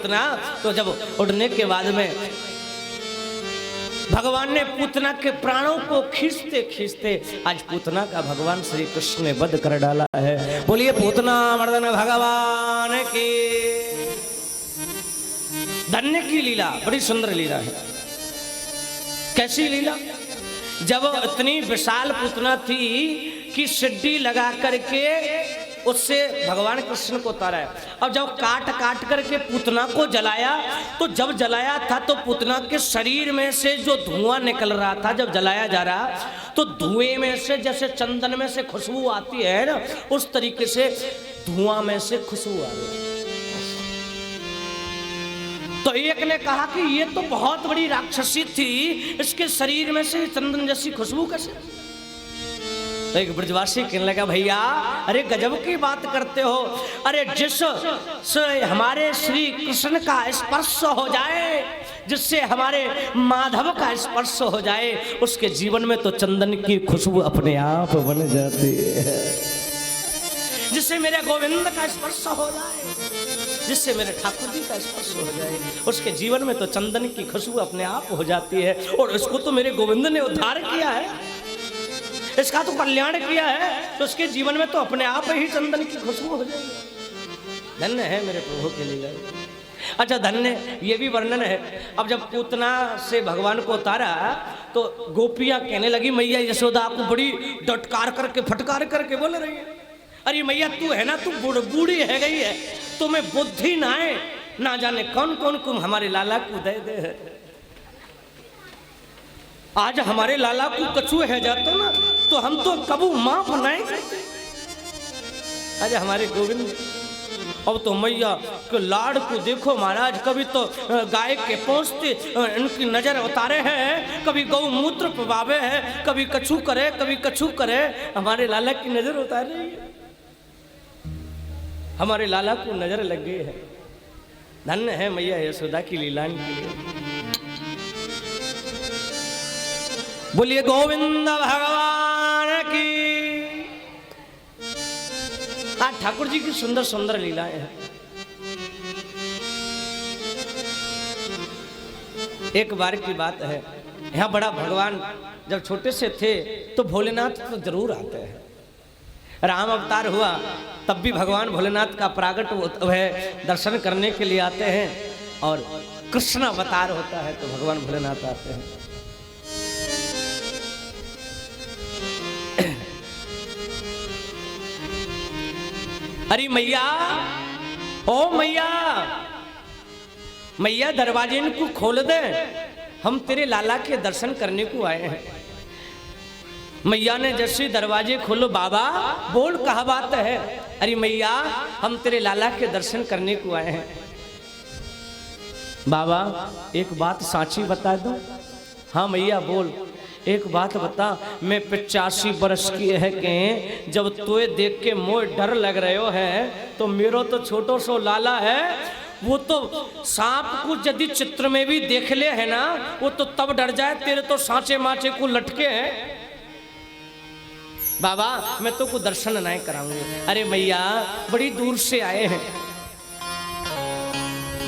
पूतना। तो जब उड़ने के बाद में भगवान ने पूतना के प्राणों को खींचते खींचते आज पूतना का भगवान श्री कृष्ण ने वध कर डाला है। बोलिए पूतना मर्दन भगवान की। धन्य की लीला, बड़ी सुंदर लीला है। कैसी लीला? जब इतनी विशाल पूतना थी कि सिड्डी लगा करके उससे भगवान कृष्ण को उतारा है। अब जब काट काट करके पूतना को जलाया, तो जब जलाया था तो पूतना के शरीर में से जो धुआं निकल रहा था, जब जलाया जा रहा तो धुएं में से जैसे चंदन में से खुशबू आती है ना, उस तरीके से धुआं में से खुशबू आ रही। तो एक ने कहा कि ये तो बहुत बड़ी राक्षसी थी, इसके शरीर में से चंदन जैसी खुशबू कैसे? तो एक ब्रजवासी कहने लगा, भैया अरे गजब की बात करते हो। अरे जिस हमारे श्री कृष्ण का स्पर्श हो जाए, जिससे हमारे माधव का स्पर्श हो जाए, उसके जीवन में तो चंदन की खुशबू अपने आप बन जाती है। जिससे मेरे गोविंद का स्पर्श हो जाए, जिससे मेरे ठाकुर जी का स्पर्श हो जाए, उसके जीवन में तो चंदन की खुशबू अपने आप हो जाती है। और इसको तो मेरे गोविंद ने उद्धार किया है, इसका तो कल्याण किया है, तो उसके जीवन में तो अपने आप ही चंदन की खुशबू हो जाएगी। धन्य है मेरे प्रभु के लिए। अच्छा, धन्य ये भी वर्णन है। अब जब पूतना से भगवान को उतारा तो गोपियां कहने लगी, मैया यशोदा को बड़ी डटकार करके फटकार करके बोल रही है, अरे मैया तू है ना, तू बूढ़ी है गई है, तुम्हें बुद्धि ना है, ना जाने कौन कौन को हमारे लाला को दे दे। आज हमारे लाला को कछू है जातो ना, तो हम तो कबू माफ नहीं करते। आज हमारे गोविंद, अब तो मैया के लाड़ को देखो महाराज, कभी तो गाय के पहुंचते इनकी नजर उतारे हैं, कभी गौमूत्र पवावे है, कभी कछू करे, कभी कछू करे। हमारे लाला की नजर उतार रही है, हमारे लाला को नजर लग गई है। धन्य है मैया यशोदा की लीला के लिए। बोलिए गोविंद भगवान की। आज ठाकुर जी की सुंदर सुंदर लीलाएं हैं। एक बार की बात है, यहाँ बड़ा भगवान जब छोटे से थे तो भोलेनाथ तो जरूर आते हैं। राम अवतार हुआ तब भी भगवान भोलेनाथ का प्रागट है, दर्शन करने के लिए आते हैं। और कृष्ण अवतार होता है तो भगवान भोलेनाथ आते हैं। अरे मैया, ओ मैया, मैया दरवाजे इनको खोल दे, हम तेरे लाला के दर्शन करने को आए हैं। मैया ने जैसे दरवाजे खोलो, बाबा बोल कहा बात है। अरे मैया हम तेरे लाला के दर्शन करने को आए हैं। बाबा एक बात साची बता दो। हाँ मैया बोल, एक बात बता, मैं 85 वर्ष की है के जब तोए देख के मोए डर लग रहे हो है, तो मेरो तो छोटो सो लाला है, वो तो सांप को यदि चित्र में भी देख ले है ना, वो तो तब डर जाए, तेरे तो सांचे माचे को लटके हैं। बाबा मैं तो को दर्शन नहीं कराऊंगी। अरे मैया बड़ी दूर से आए हैं,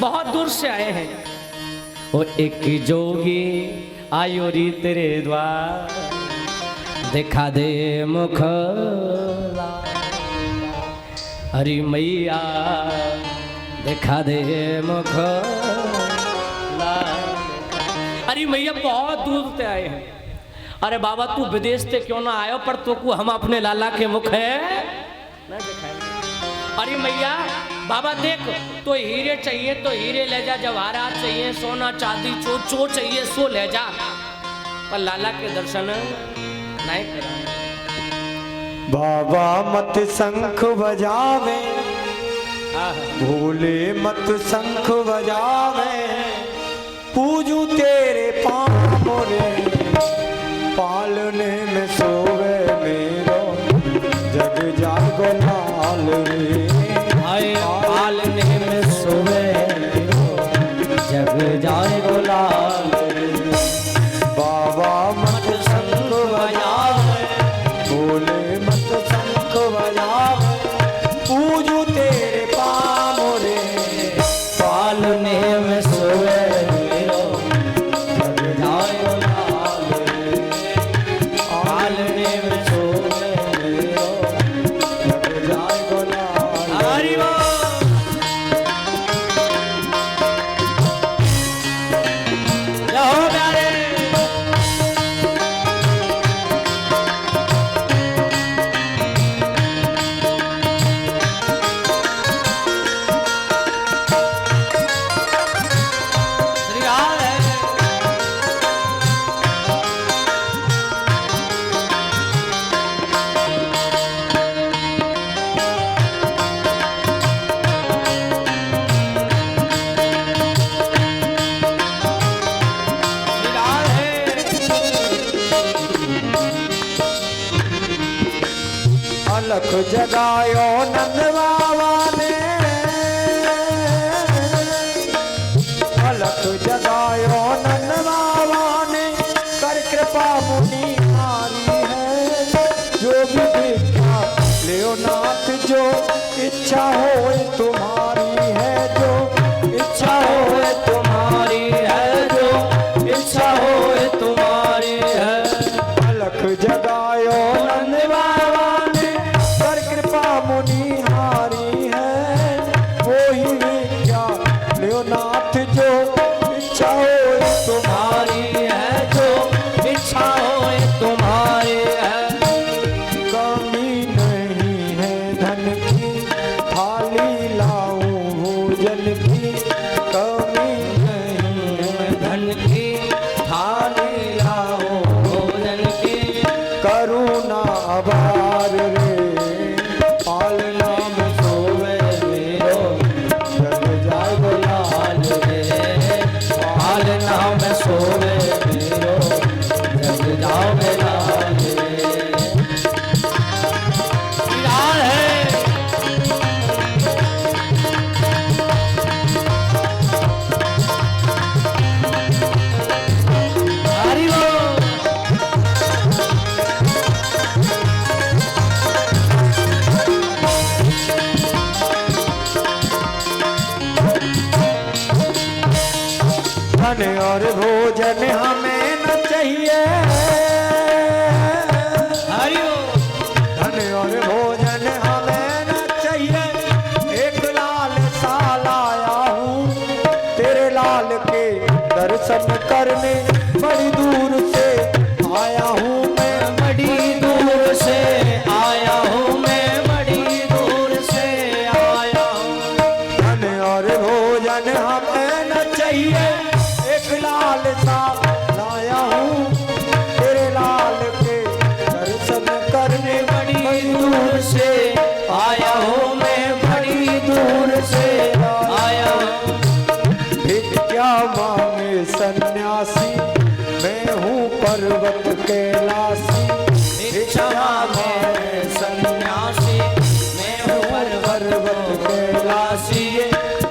बहुत दूर से आए हैं। वो एक जोगी आयो री तेरे द्वार, दिखा दे मुख। अरे मैया दिखा दे मुख। अरे मैया बहुत दूर से आए हैं। अरे बाबा तू विदेश से क्यों ना आयो, पर तो को हम अपने लाला के मुख है ना दिखाएंगे। अरे मैया बाबा देख, तो हीरे चाहिए तो हीरे ले जा, जवाहरात चाहिए, सोना चांदी चो चाहिए सो ले जा, पर लाला के दर्शन नहीं करेंगे। बाबा मत शंख बजावे, भोले मत शंख बजावे, पूजू तेरे पाँव रे, पालने में सोवे मेरो जग जागो लाल रे। पालने में सोवे जग जागो लाल रे। बाबा मत शंख बजावे, भोले मत शंख बजावे, पूजू तेरे पाँव रे, पालन पालने में सोवे मेरो जग जाए लाल रे। पालने में सोवे मेरो जग जाए लाल। हरि बोल। जाओ प्यारे। अलख जगायो नंद बाबा ने, अलख जगायो नंद बाबा ने, कर कृपा मुनि नारी है। जो भी देखा लियो नाथ, जो इच्छा हो तुम्हारी है, जो इच्छा हो तुम्हारी है, जो इच्छा हो तुम्हारी है। अलख जगायो नंद बाबा ने, कर कृपा मुनि हारी है। वो ही विद्या लियो नाथ, जो इच्छा हो तुम्हारी है, जो इच्छा हो तुम्हारी है। कमी नहीं है धन की, थाली लाऊं भोजन की। कमी नहीं है धन की, थाली लाऊं भोजन की। करुणा आभार रे, पालना में सोवे मेरो जग जाए लाल रे। पालना में सोवे मेरो जग जाए लाल रे। लाल है। हरि बोल। धन और भोजन हमें न चाहिए। हरि बोल। धन और भोजन हमें न चाहिए। एक लाल सा लाया हूँ तेरे लाल के दर्शन करने। बड़ी दूर से आया हूँ मैं, बड़ी दूर से आया हूँ मैं, बड़ी दूर से आया हूँ। धन और भोजन हमें न चाहिए। एक लाल सा लाया हूँ तेरे लाल के दर्शन करने। बड़ी दूर से आया हूँ मैं, बड़ी दूर से आया हूँ। क्या मांगे सन्यासी, मैं हूँ पर्वत कैलासी। भिक्षा मांगे सन्यासी, मैं हूँ पर्वत कैलासी।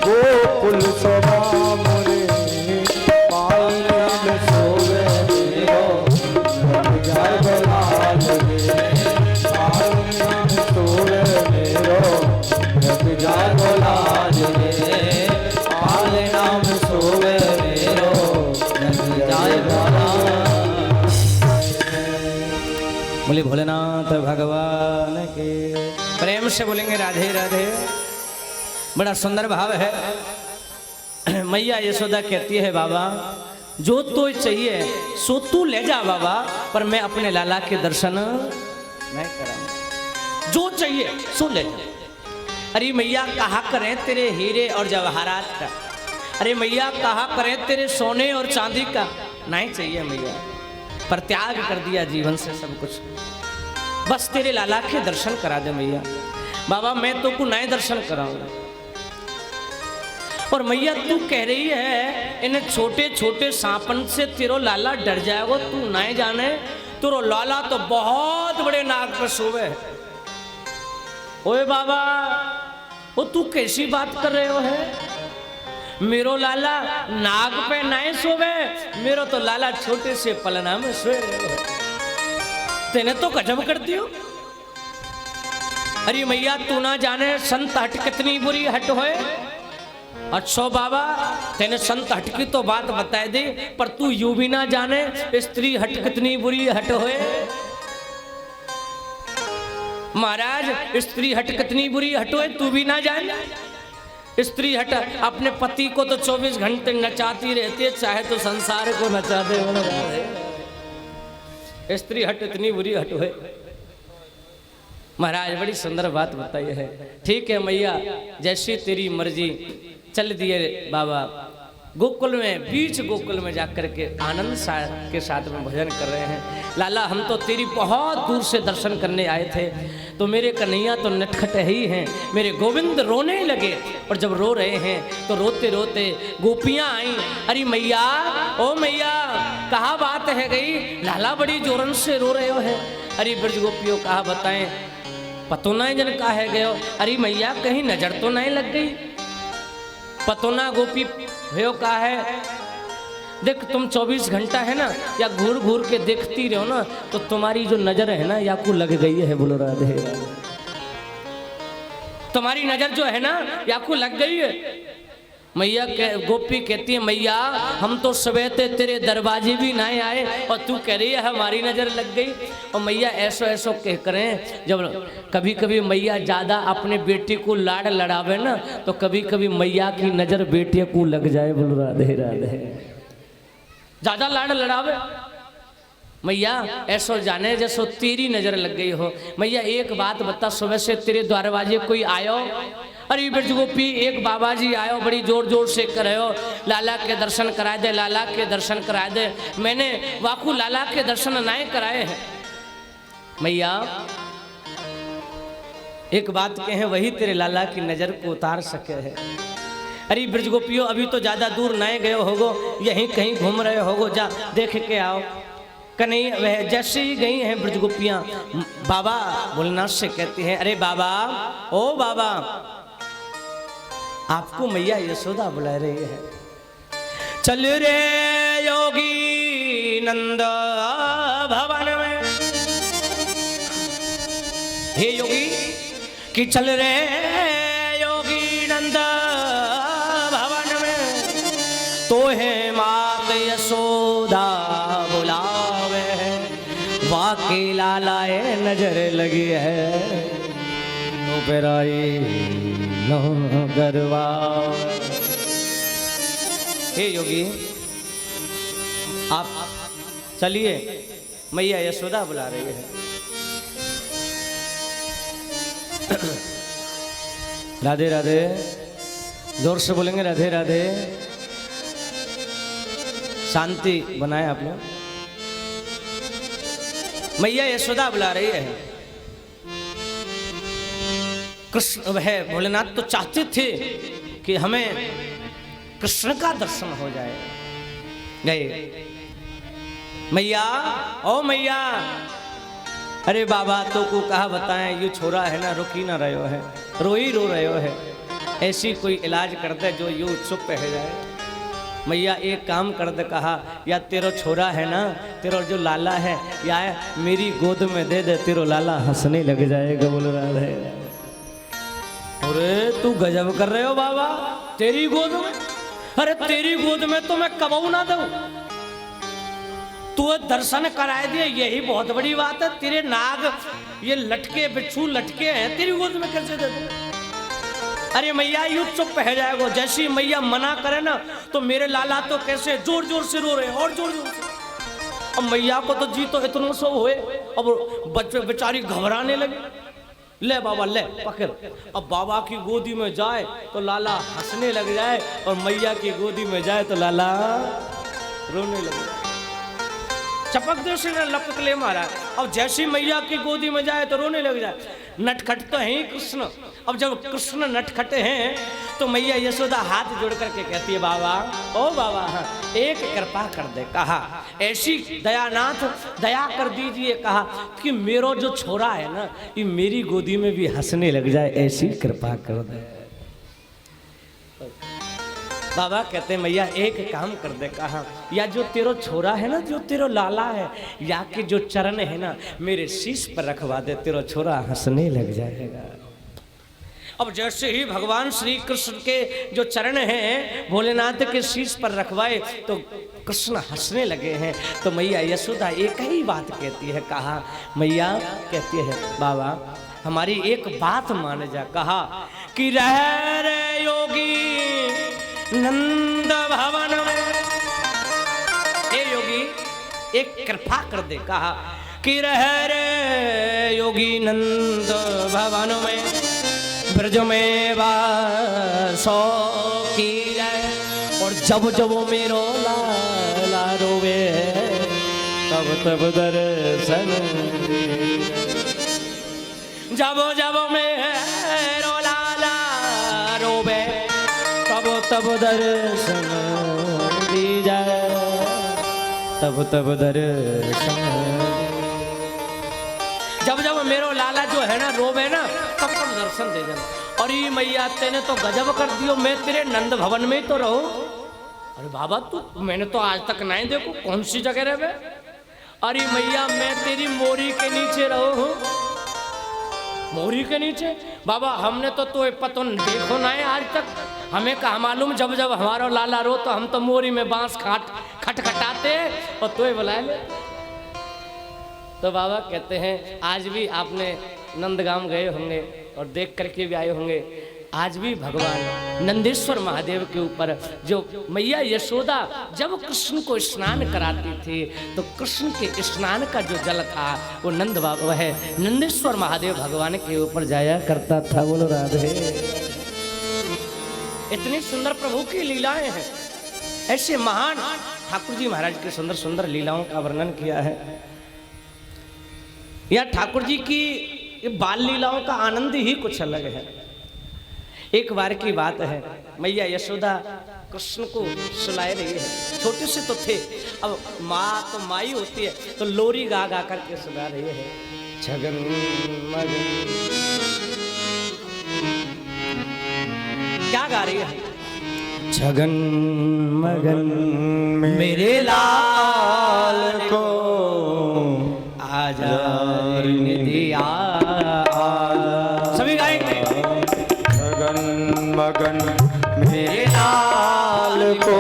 गोकुल सभा मोरे, पालने में सोवे मेरो जग जाए लाल रे। पालने में सोवे मेरो जग जाए लाल रे। पालना में सोवे मेरो जग जाए लाल। बोले भोलेनाथ भगवान के। प्रेम से बोलेंगे राधे राधे। बड़ा सुंदर भाव है। मैया यशोदा कहती है बाबा जो तो चाहिए सो तू ले जा बाबा, पर मैं अपने लाला के दर्शन नहीं कराऊंगा। जो चाहिए सो ले जा। अरे मैया कहा करें तेरे हीरे और जवाहरात का, अरे मैया कहा करें तेरे सोने और चांदी का, नहीं चाहिए मैया, पर त्याग कर दिया जीवन से सब कुछ। बस तेरे लाला के दर्शन करा दे मैया। बाबा मैं तो को नए दर्शन कराऊंगा। और मैया तू कह रही है इन छोटे छोटे सांपन से तेरो लाला डर जाएगा, तू नहीं जाने तेरो लाला तो बहुत बड़े नाग पर सोवे। ओए बाबा वो तू कैसी बात कर रहे हो है? मेरो लाला नाग पे नहीं सोवे, मेरो तो लाला छोटे से पलना में सोए। तेने तो गजब कर दियो। अरे मैया तू ना जाने संत हट कितनी बुरी हट होए। अच्छा बाबा तेने संत हट की तो बात बता दी, पर तू यूं भी ना जाने स्त्री हट कितनी बुरी हट होए। महाराज स्त्री हट कितनी बुरी हट होए तू भी ना जाने। स्त्री हट अपने पति को तो 24 घंटे नचाती रहती है, चाहे तो संसार को नचा दे। स्त्री हट इतनी बुरी हट है। महाराज बड़ी सुंदर बात बताई है। ठीक है मैया, जैसी तेरी मर्जी। चल दिए बाबा गोकुल में, बीच गोकुल में जाकर के आनंद के साथ में भजन कर रहे हैं। लाला हम तो तेरी बहुत दूर से दर्शन करने आए थे, तो मेरे कन्हैया तो नटखट ही हैं। मेरे गोविंद रोने लगे, और जब रो रहे हैं तो रोते रोते गोपियां आई। अरे मैया, ओ मैया, कहाँ बात है गई? लाला बड़ी जोरन से रो रहे हो है। अरे ब्रज गोपियों कहा बताएं, पतो ना जन का है गयो। अरे मैया कहीं नजर तो नहीं लग गई? पतो ना गोपी भयो का है, देख तुम 24 घंटा है ना, या घूर घूर के देखती रहो ना, तो तुम्हारी जो नजर है ना या को लग गई है। बोलो राधे, तुम्हारी नजर जो है ना या को लग गई है। मैया गोपी कहती है मैया हम तो सुबह तेरे दरवाजे भी नहीं आए, और तू कह रही है हमारी नजर लग गई। और मैया ऐसो ऐसो कह करें, जब कभी कभी मैया ज़्यादा अपने बेटी को लाड़ लड़ावे ना, तो कभी कभी मैया की नज़र बेटी को लग जाए। बोलो राधे राधे। ज़्यादा लाड़ लड़ावे मैया ऐसो जाने जैसो तेरी नज़र लग गई हो। मैया एक बात बता, सुबह से तेरे दरवाजे कोई आयो? अरे ब्रज गोपी एक बाबा जी आयो, बड़ी जोर जोर से कर रहे हो, लाला के दर्शन करा दे, लाला के दर्शन करा दे। मैंने वाकू लाला के दर्शन नहीं कराए हैं। मैया एक बात कहे, वही तेरे लाला की नजर को उतार सके है। अरे ब्रज गोपियों अभी तो ज्यादा दूर नहीं गए होगो, यहीं कहीं घूम रहे होगो, जा देख के आओ। कहीं वह जैसे ही गई हैं ब्रज गोपियां, बाबा भोलेनाथ से कहती हैं, अरे बाबा, ओ बाबा, आपको मैया यशोदा बुला रही है। चल रे योगी नंद भवन में, हे योगी कि चल रे योगी नंद भवन में, तो है मात यशोदा बुलावे, वाके लालाए नजर लगी है, तो पेराई गरवा। हे योगी आप चलिए, मैया यशोदा बुला रही है। राधे राधे, जोर से बोलेंगे राधे राधे। शांति बनाए आप लोग। मैया यशोदा बुला रही है। कृष्ण वह भोलेनाथ तो चाहते थे कि हमें कृष्ण का दर्शन हो जाए। गए मैया, ओ मैया, अरे बाबा तो को कहा बताएं, ये छोरा है ना रुकी ना रहे हो है, रो ही रो रहे हो है, ऐसी कोई इलाज कर दे जो यूं चुप रह जाए। मैया एक काम कर दे, कहा या तेरा छोरा है ना, तेरा जो लाला है, या मेरी गोद में दे दे, तेरा लाला हंसने लग जाएगा। बोल रहा है। अरे तू गजब कर रहे हो बाबा, तेरी गोद में? अरे तेरी गोद में तो मैं कबू ना दूं, तू दर्शन कराए दिए, यही बहुत बड़ी बात है। तेरे नाग ये लटके बिच्छू लटके हैं, तेरी गोद में कैसे दे दूं? अरे मैया यूं चुप रह जाएगा। जैसी मैया मना करे ना, तो मेरे लाला तो कैसे जोर जोर से रो रहे हैं, और जोर जोर से। अब मैया को तो जी तो इतना सो हुए, अब बच्चे बेचारी घबराने लगे। ले बाबा ले पकड़, अब बाबा की गोदी में जाए तो लाला हंसने लग जाए, और मैया की गोदी में जाए तो लाला रोने लग जाए। चपक दे से लपक ले मारा। अब जैसी मैया की गोदी में जाए तो रोने लग जाए। नटखट तो है कृष्ण। अब जब कृष्ण नटखटे हैं तो मैया यशोदा हाथ जोड़ करके कहती है, बाबा, ओ बाबा, हाँ, एक कृपा कर दे। कहा ऐसी दयानाथ दया कर दीजिए, कहा कि मेरा जो छोरा है ना, ये मेरी गोदी में भी हंसने लग जाए, ऐसी कृपा कर दे। बाबा कहते मैया एक काम कर दे। कहा या जो तेरा छोरा है ना, जो तेरा लाला है, या के जो चरण है ना, मेरे शीश पर रखवा दे, तेरा छोरा हंसने लग जाएगा। अब जैसे ही भगवान श्री कृष्ण के जो चरण हैं भोलेनाथ के शीश पर रखवाए तो कृष्ण हंसने लगे हैं। तो मैया यशोदा एक ही बात कहती है, कहा मैया कहती है बाबा हमारी एक बात मान जा। कहा कि रह रे योगी नंद भवन में, हे योगी एक कृपा कर दे। कहा कि रह रे योगी नंद भवन में ब्रज में वासो की जाए, और जब जब मेरो लाला रोवे तब तब दर्शन, जब जब मेरो लाला रोवे तब तब दर्शन दी जाए, तब तब दर्शन, जब जब मेरो लाला जो है ना रोवे ना तब तब दर्शन दे जाना। और ये मैया तेने तो गजब कर दियो, मैं तेरे नंद भवन में ही तो रहूं। अरे बाबा तू मैंने तो आज तक नहीं देखो, कौन सी जगह रहे? अरे मैया मैं तेरी मोरी के नीचे रहूं, मोरी के नीचे। बाबा हमने तो पतो देखो ना है आज तक, हमें कहा मालूम जब जब हमारा लाला रो तो हम तो मोरी में बांस खटखटाते और तो बुलाए ले। तो बाबा कहते हैं आज भी आपने नंदगाम गए होंगे और देख करके भी आए होंगे, आज भी भगवान नंदेश्वर महादेव के ऊपर जो मैया यशोदा जब कृष्ण को स्नान कराती थी तो कृष्ण के स्नान का जो जल था वो नंद बाबा है नंदेश्वर महादेव भगवान के ऊपर जाया करता था। बोलो राधे। इतनी सुंदर प्रभु की लीलाएं हैं, ऐसे महान ठाकुर जी महाराज के सुंदर सुंदर लीलाओं का वर्णन किया है। या ठाकुर जी की बाल लीलाओं का आनंद ही कुछ अलग है। एक बार की बात है, मैया यशोदा कृष्ण को सुलाए रही है, छोटे से तो थे, अब माँ तो माई होती है तो लोरी गा गा करके सुना रही है। छगन मगन क्या गा रही है? छगन मगन मेरे लाल को आजा दिया। सभी गाएंगे। छगन मगन मेरे लाल को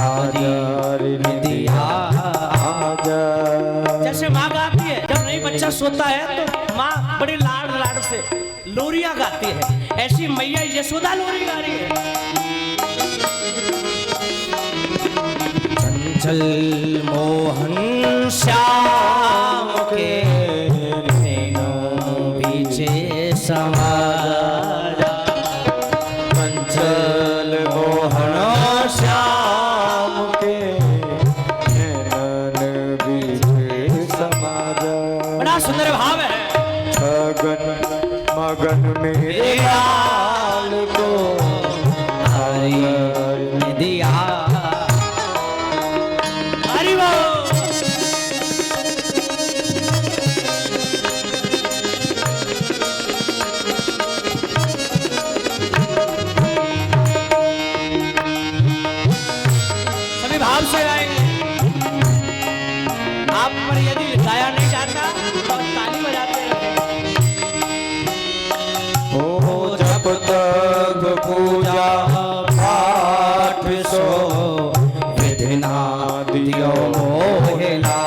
आजा दिया। जैसे माँ गाती है जब नहीं बच्चा सोता है तो माँ बड़ी लाड लाड से लोरियां गाती है, ऐसी मैया यशोदा लोरी गा रही है। चंचल मोहन श्याम के नैनों बीचे समाजा, चंचल मोहन श्याम के नैनन बीचे समाजा। बड़ा सुंदर भाव है। छगन मगन मेरे लाल को हरि दिया। हरि बोल। सभी भाव से आएंगे। आप पर यदि गाया नहीं जाता तो ताली बजाते रहे। हो जब तक पूजा पाठ सो विधिना दियो मोहिला।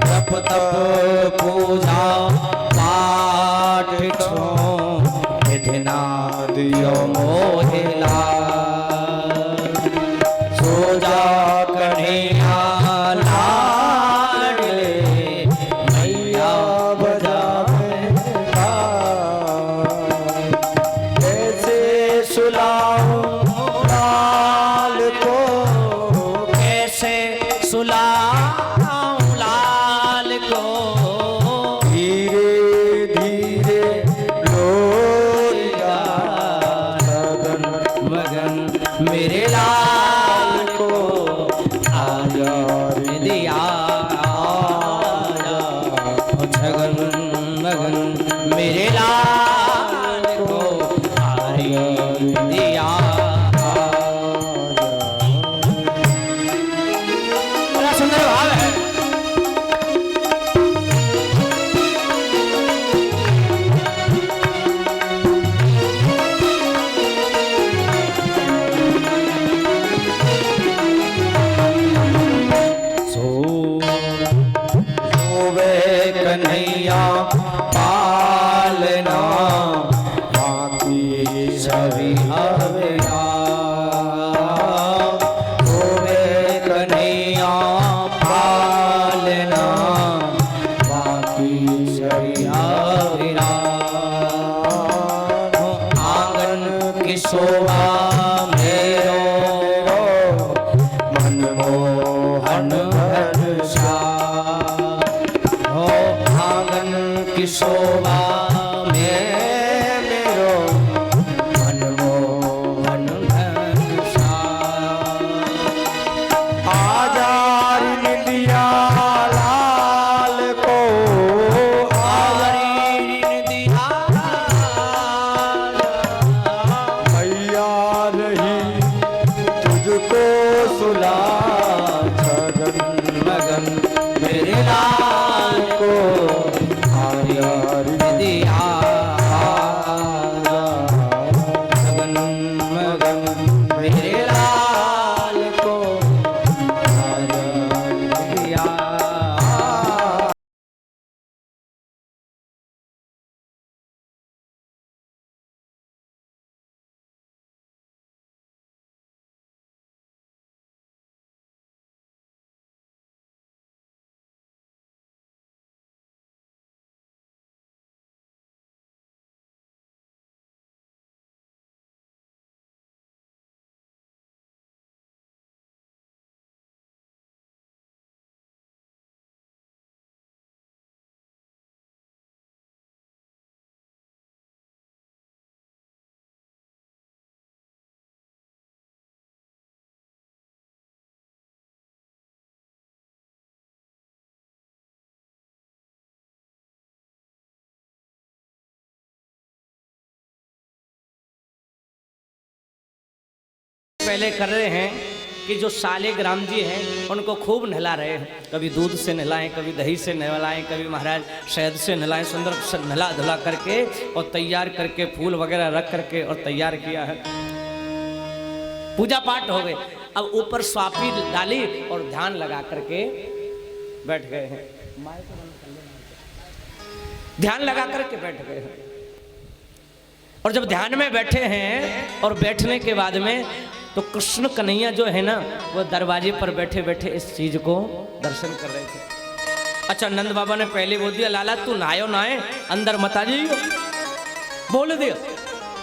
जप तप पूजा पाठ सो विधिना दियो मोहिला। सो जा कन्हैया लाडले मैया बजावे कैसे सुलाऊं लाल को, कैसे सुलाऊं लाल को। धीरे धीरे लोरिया लगन मगन मेरे लाल को आजा दिया। आजा छगन मगन मेरे लाल को आजा दिया। बड़ा सुंदर भाव है। मेरो मनमोहन घनश्याम हो आंगन की शोभा में मेरो मनमोहन घनश्याम आजारी निंदिया लाल को आजारी निंदिया मैया रही तुझको सुला छगन मगन मेरे लाल को आजारी दिया मगन मगन मेरे लाल को दिया। पहले कर रहे हैं कि जो सालेग्राम जी हैं उनको खूब नहला रहे हैं, कभी दूध से नहलाएं, कभी दही से नहलाएं, कभी महाराज शहद से नहलाएं, सुंदर से नहला धुला करके और तैयार करके फूल वगैरह रख करके और तैयार किया है। पूजा पाठ हो गए। अब ऊपर स्वापी डाली और ध्यान लगा करके बैठ गए हैं, ध्यान लगा करके बैठ गए हैं। और जब ध्यान में बैठे हैं और बैठने के बाद में तो कृष्ण कन्हैया जो है ना वो दरवाजे पर बैठे बैठे इस चीज को दर्शन कर रहे थे। अच्छा, नंद बाबा ने पहले बोल दिया, लाला तू नहायो नहाए, अंदर मत आ जाइयो, बोल दिया।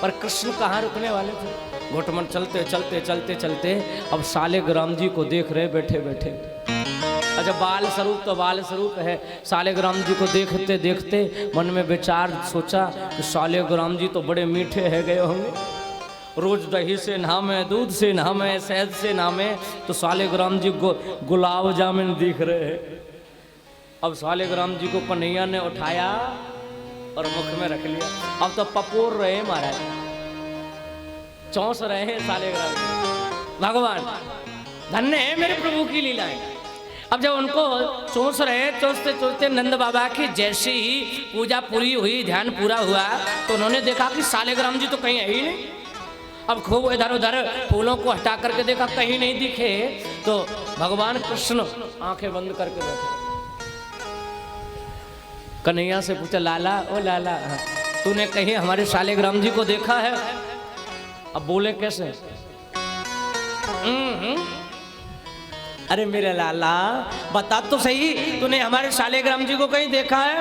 पर कृष्ण कहाँ रुकने वाले थे, घुटमन चलते चलते चलते चलते अब सालेग्राम जी को देख रहे बैठे बैठे। अच्छा, बाल स्वरूप तो बाल स्वरूप है। सालेग्राम जी को देखते देखते मन में विचार सोचा कि सालेग्राम जी तो बड़े मीठे है गए होंगे, रोज दही से नहामे, दूध से नहामे, शहद से नहामे, तो सालेग्राम जी गुलाब जामुन दिख रहे हैं। अब सालेग्राम जी को कन्हैया ने उठाया और मुख में रख लिया। अब तो पपोर रहे महाराज, चौंस रहे हैं सालेग्राम जी। भगवान धन्य है मेरे प्रभु की लीलाएं। अब जब उनको चौंस रहे, चौंसते चौंसते नंद बाबा की जैसी ही पूजा पूरी हुई, ध्यान पूरा हुआ, तो उन्होंने देखा कि सालेग्राम जी तो कहीं है ही नहीं। अब खूब इधर उधर फूलों को हटा करके देखा, कहीं नहीं दिखे, तो भगवान कृष्ण आंखें बंद करके बैठे। कन्हैया से पूछा, लाला ओ लाला, तूने कहीं हमारे सालेग्राम जी को देखा है? अब बोले कैसे? अरे मेरे लाला बता तो सही, तूने हमारे सालेग्राम जी को कहीं देखा है?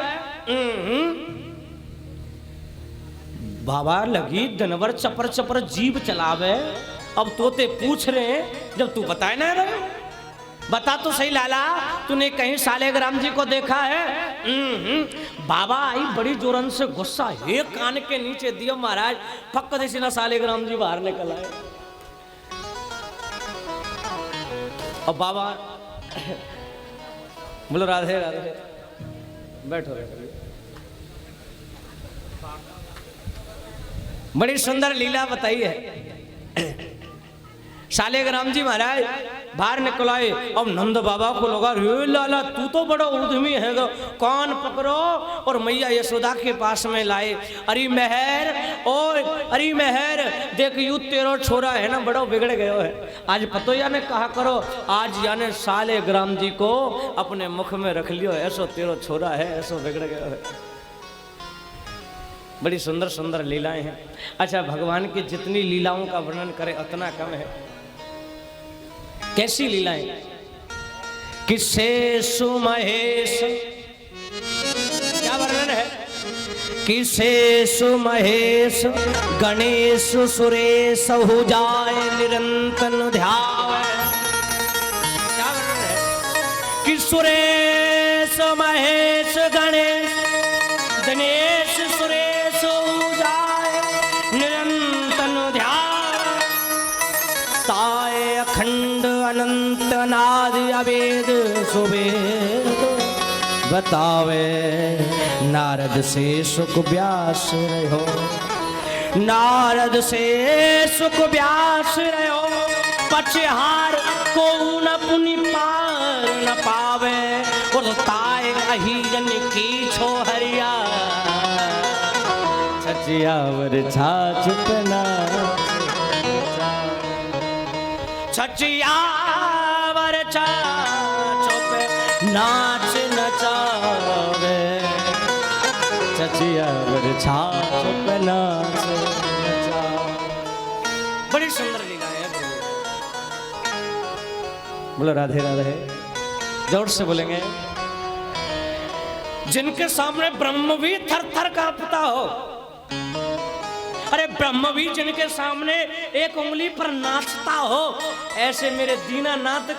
बाबा लगी जनवर चपर चपर जीभ चलावे। अब तोते पूछ रहे हैं, जब तू बताए ना रहे, बता तो सही लाला, तूने कहीं सालेग्राम जी को देखा है? बाबा आई बड़ी जोरन से गुस्सा, एक कान के नीचे दिया महाराज, फक देसी ना सालेग्राम जी बाहर निकल आए। अब बाबा बोलो राधे राधे, बैठो बैठो। बड़ी सुंदर लीला बताई है। सालेग्राम जी महाराज बाहर निकल आए। अब नंद बाबा को लगा, रे लाला तू तो बड़ा उद्यमी है, कान पकड़ो और मैया यशोदा के पास में लाए। अरे मेहर, ओ अरे मेहर, देख यू तेरो छोरा है ना बड़ा बिगड़ गयो है, आज पतो या ने कहा करो, आज याने सालेग्राम जी को अपने मुख में रख लियो, ऐसो तेरो छोरा है, ऐसो बिगड़ गयो है। बड़ी सुंदर सुंदर लीलाएं हैं। अच्छा, भगवान की जितनी लीलाओं का वर्णन करें उतना कम है। कैसी लीलाएं? कि शेषु महेश, क्या वर्णन है? कि शेष महेश गणेश सुरेश हो जाए निरंतन ध्यावे। क्या वर्णन है कि सुरेश महेश गणेश गणेश सुरेश हो जाए निरंतन ध्यावे। ताए अखंड अनंत नादि अवेद सुवेद बतावे। नारद से सुख व्यास रहो, नारद से सुख व्यास रहो। पछहार को न पुनि पार न पावे। और ताए अहिजन की छोहरिया छचियावर छाछ पना। छचियावर छाछ पे नाच नचावे। छचियावर छाछ पे नाच नचावे। बड़ी सुंदर लीला है। बोलो राधे राधे, जोर से बोलेंगे। जिनके सामने ब्रह्म भी थर थर कांपता हो, अरे ब्रह्म भी जिनके सामने एक उंगली पर नाचता हो, ऐसे मेरे दीनानाथ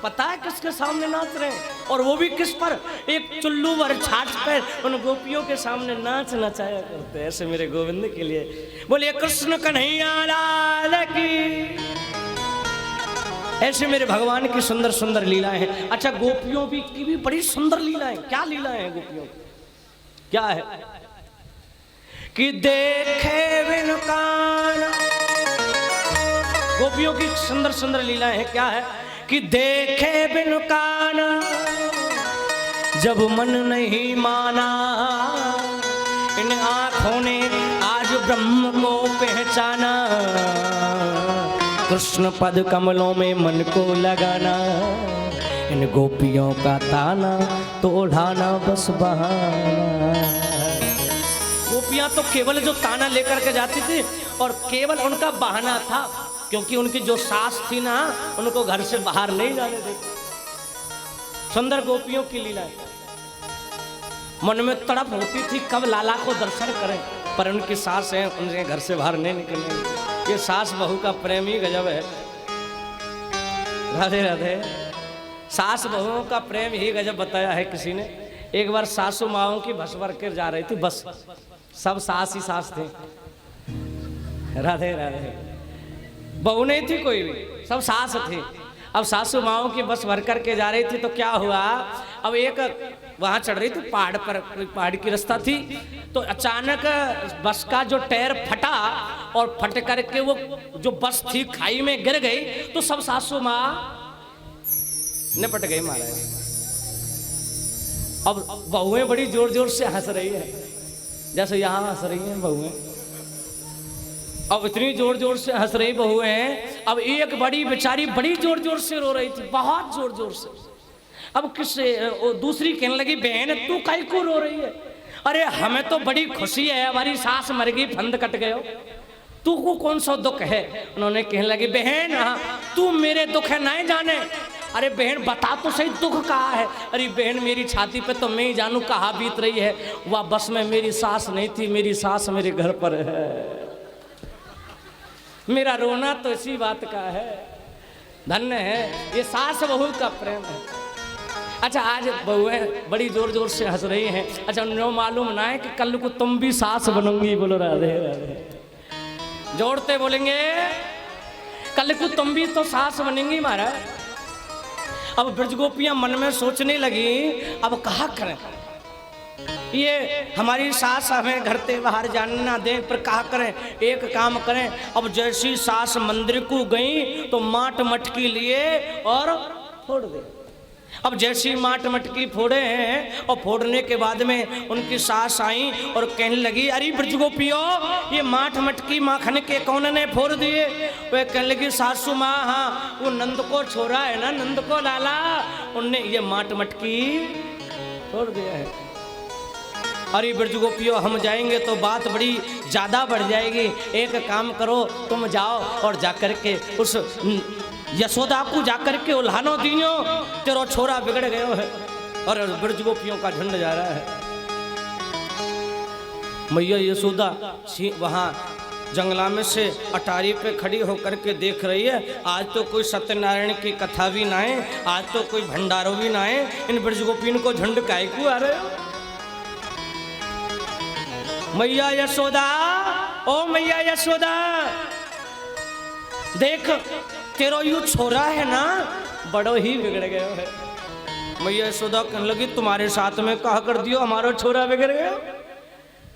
पता है किसके सामने नाच रहे हैं? और वो भी किस पर? एक चुल्लू वर छाछ पर उन गोपियों के सामने नाच नचाया करते। ऐसे मेरे गोविंद के लिए बोलिए कृष्ण कन्हैया लाल की। ऐसे मेरे भगवान की सुंदर सुंदर लीलाएं हैं। अच्छा, गोपियों की भी बड़ी सुंदर लीलाएं। क्या लीलाएं हैं गोपियों की? क्या है कि देखे बिन कान। गोपियों की सुंदर सुंदर लीलाएं हैं। क्या है कि देखे बिन कान जब मन नहीं माना। इन आंखों ने आज ब्रह्म को पहचाना। कृष्ण पद कमलों में मन को लगाना। इन गोपियों का ताना तो उड़ाना बस बहाना। गोपियां तो केवल जो ताना लेकर के जाती थी और केवल उनका बहाना था, क्योंकि उनकी जो सास थी ना, उनको घर से बाहर नहीं जाने देती। सुंदर गोपियों की लीला मन में तड़प होती थी कब लाला को दर्शन करें, पर उनकी सास है, उनके घर से बाहर नहीं निकलने। ये सास बहू का प्रेम ही गजब है। राधे राधे। सास बहुओं का प्रेम ही गजब बताया है किसी ने। एक बार सासू माओं की बस भर के जा रही थी, बस सब सास ही सास थे। राधे राधे। बहू नहीं थी कोई भी, सब सास थी। अब सासू माओं की बस भर करके जा रही थी तो क्या हुआ, अब एक वहां चढ़ रही थी पहाड़ पर, कोई पहाड़ की रास्ता थी, तो अचानक बस का जो टायर फटा और फट करके वो जो बस थी खाई में गिर गई। तो सब सासू माँ निपट गई महाराज। अब बहुएं बड़ी जोर जोर से हंस रही है, जैसे यहाँ हंस रही हैं बहुएं। अब इतनी जोर जोर से हंस रही बहुएं। अब एक बड़ी बेचारी बड़ी जोर जोर से रो रही थी, बहुत जोर जोर से। अब किससे दूसरी कहने लगी, बहन तू काहे को रो रही है? अरे हमें तो बड़ी खुशी है, हमारी सास मर गई, फंद कट गए हो, तू को कौन सा दुख है? उन्होंने कहने लगी, बहन तू मेरे दुख है नहीं जाने। अरे बहन बता तो सही दुख कहाँ है? अरे बहन मेरी छाती पे तो मैं ही जानू कहाँ बीत रही है। वह बस में मेरी सास नहीं थी, मेरी सास मेरे घर पर है। मेरा रोना तो इसी बात का है। धन्य है ये सास बहू का प्रेम है। अच्छा, आज बहुएं बड़ी जोर जोर से हंस रही हैं। अच्छा, उन्हें मालूम ना है कि कल को तुम भी सास बनोगी। बोलो राधे राधे। जोड़ते बोलेंगे, कल को तुम भी तो सास बनेंगी महाराज। अब ब्रजगोपियां मन में सोचने लगी, अब कहा करें, ये हमारी सास हमें घर से बाहर जाने ना दें, पर कहा करें, एक काम करें। अब जैसी सास मंदिर को गई तो माट मटकी लिए और फोड़ दे। अब जैसी माट मटकी फोड़े हैं और फोड़ने के बाद में उनकी सास आई और कहने लगी, अरे ब्रजगोपियों ये माट मटकी माखन के कौन ने फोड़ दिए? वे कहने लगी, सासू माँ हाँ वो नंद को छोरा है ना, नंद को लाला, उनने ये माट मटकी फोड़ दिया है। अरे ब्रजगोपियों हम जाएंगे तो बात बड़ी ज़्यादा बढ़ जाएगी। एक काम करो, तुम जाओ और जाकर के उस यशोदा को जाकर के उल्हानो दियो, तेरो छोरा बिगड़ गयो है। और ब्रजगोपियों का झुंड जा रहा है। मैया यशोदा वहाँ जंगला में से अटारी पे खड़ी होकर के देख रही है। आज तो कोई सत्यनारायण की कथा भी ना है, आज तो कोई भंडारो भी ना है, इन ब्रजगोपीन को झुंड काहे को आ रहे हो। मैया यशोदा, ओ मैया यशोदा, देख तेरो यू छोरा है ना बड़ो ही बिगड़ गया है। मैया यशोदा कहने लगी तुम्हारे साथ में कहा कर दियो हमारा छोरा बिगड़ गया,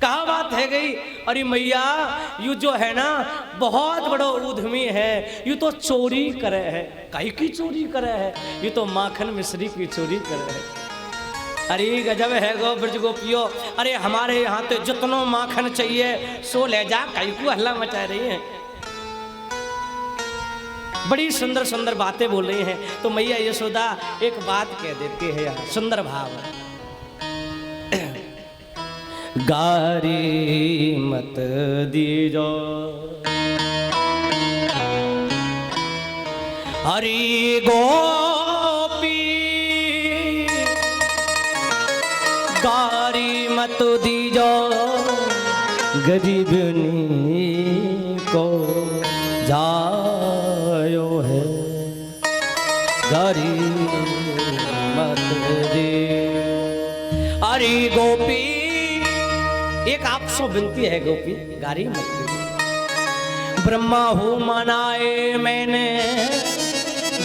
कहा बात है गई। अरे मैया यू जो है ना बहुत बड़ो उद्यमी है, यू तो चोरी करे है। काहे की चोरी करे है? यू तो माखन मिश्री की चोरी करे है। अरे गजब है गो ब्रज गोपियो, अरे हमारे यहाँ तो जितनो माखन चाहिए सो ले जा, काहे को हल्ला मचा रही है। बड़ी सुंदर सुंदर बातें बोल रही हैं। तो मैया यशोदा एक बात कह देती है यहाँ, सुंदर भाव, गारी मत दीजो हरि गोपी, गारी मत दीजो गरीबनी को जायो है, गारी मत दे। अरे गोपी, एक आपसे विनती है गोपी, गारी मत दे। ब्रह्मा हूँ मनाए मैंने,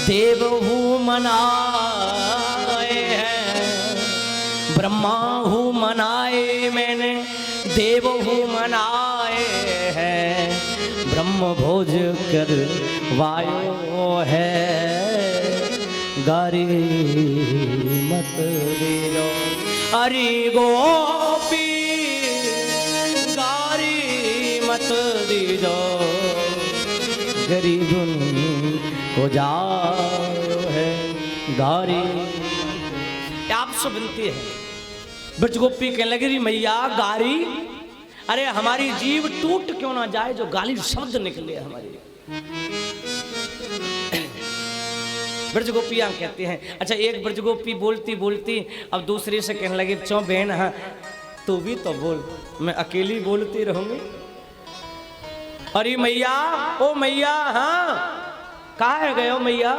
देव हूँ मनाए हैं। ब्रह्मा हूँ मनाए मैंने, देव हूँ मनाए हैं। ब्रह्म भोज कर वायो है, गारी मत दीजो। अरे गोपी, गारी मत दीजो गरीबन को जायो है, गारी। आपसे विनती है। ब्रज गोपी कहने लगी मैया गारी, अरे हमारी जीव टूट क्यों ना जाए जो गाली शब्द निकले हमारी। ब्रज गोपियां कहती हैं। अच्छा, एक ब्रज गोपी बोलती बोलती अब दूसरी से कहने लगी चौ बहन, हाँ तू भी तो बोल, मैं अकेली बोलती रहूंगी। अरे मैया, ओ मैया, हाँ कहाँ है गए हो मैया?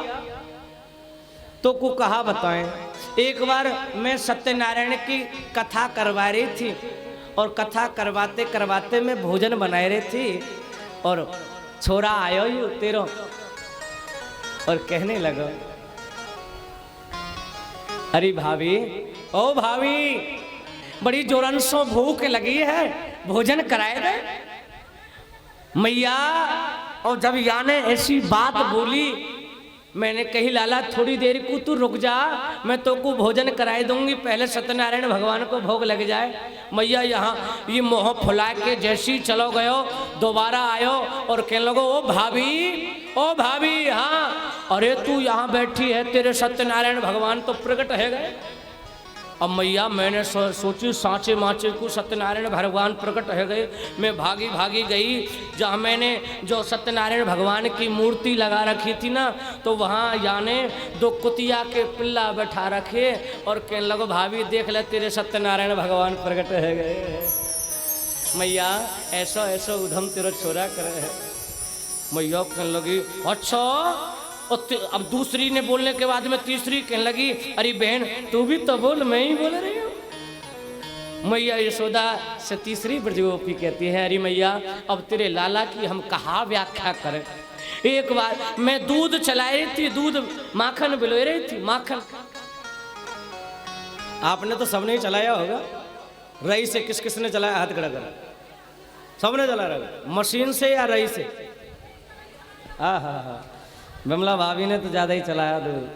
तो को कहा बताएं। एक बार मैं सत्यनारायण की कथा करवा रही थी और कथा करवाते करवाते मैं भोजन बना रही थी और छोरा आयो यू तेरो और कहने लगा अरे भाभी, ओ भाभी बड़ी जोरन सो भूख लगी है, भोजन कराए दे। मैया और जब याने ऐसी बात बोली मैंने कही लाला थोड़ी देर को तू रुक जा, मैं तो को भोजन कराई दूंगी, पहले सत्यनारायण भगवान को भोग लग जाए। मैया यहाँ ये मोह फुला के जैसी चलो गयो, दोबारा आयो और कहने लगो ओ भाभी, हाँ अरे तू यहाँ बैठी है, तेरे सत्यनारायण भगवान तो प्रकट है गए। अब मैया मैंने सोची सांचे माचे को सत्यनारायण भगवान प्रकट है गए। मैं भागी भागी गई जहाँ मैंने जो सत्यनारायण भगवान की मूर्ति लगा रखी थी ना, तो वहाँ याने दो कुतिया के पिल्ला बैठा रखे और कहने लगो भाभी देख ले तेरे सत्यनारायण भगवान प्रकट है गए। मैया ऐसा ऐसा उधम तेरा छोरा करे है। मैया कहने लगी अच्छा। अब दूसरी ने बोलने के बाद में तीसरी कहने लगी अरे बहन तू भी तो बोल, मैं ही बोल रही हूँ। मैया यशोदा से तीसरी ब्रजगोपी कहती है अरे मैया अब तेरे लाला की हम कहाँ व्याख्या करें। एक बार मैं दूध चला रही थी, दूध माखन बिलो रही थी, माखन आपने तो सबने ही चलाया होगा। रई से किस किसने चलाया? हाथ खड़ा कर। सबने चला रहा, मशीन से या रई से? हाँ, बिमला भाभी ने तो ज्यादा ही चलाया दूध।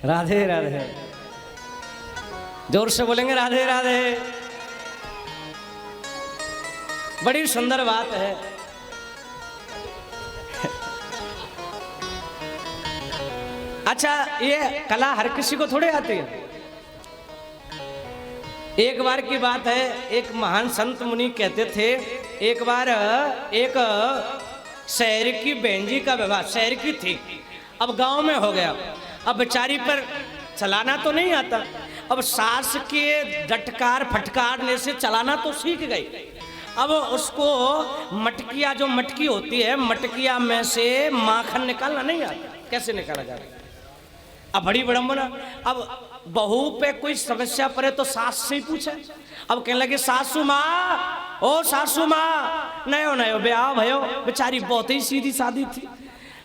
राधे राधे, जोर से बोलेंगे राधे राधे। बड़ी सुंदर बात है। अच्छा, ये कला हर किसी को थोड़े आती है। एक बार की बात है, एक महान संत मुनि कहते थे एक बार एक शहर की बहन जी का विवाह, शहर की थी, अब गांव में हो गया। अब बेचारी पर चलाना तो नहीं आता, अब सास के डटकार फटकारने से चलाना तो सीख गई। अब उसको मटकिया, जो मटकी होती है, मटकिया में से माखन निकालना नहीं आता। कैसे निकाला जाता? अब बड़ी विडंबना। अब बहू पे कोई समस्या पड़े तो सास से ही पूछे। अब कहने लगे सासू माँ, ओ सासू माँ, नयो नयो ब्याह भयो, बेचारी बहुत ही सीधी सादी थी।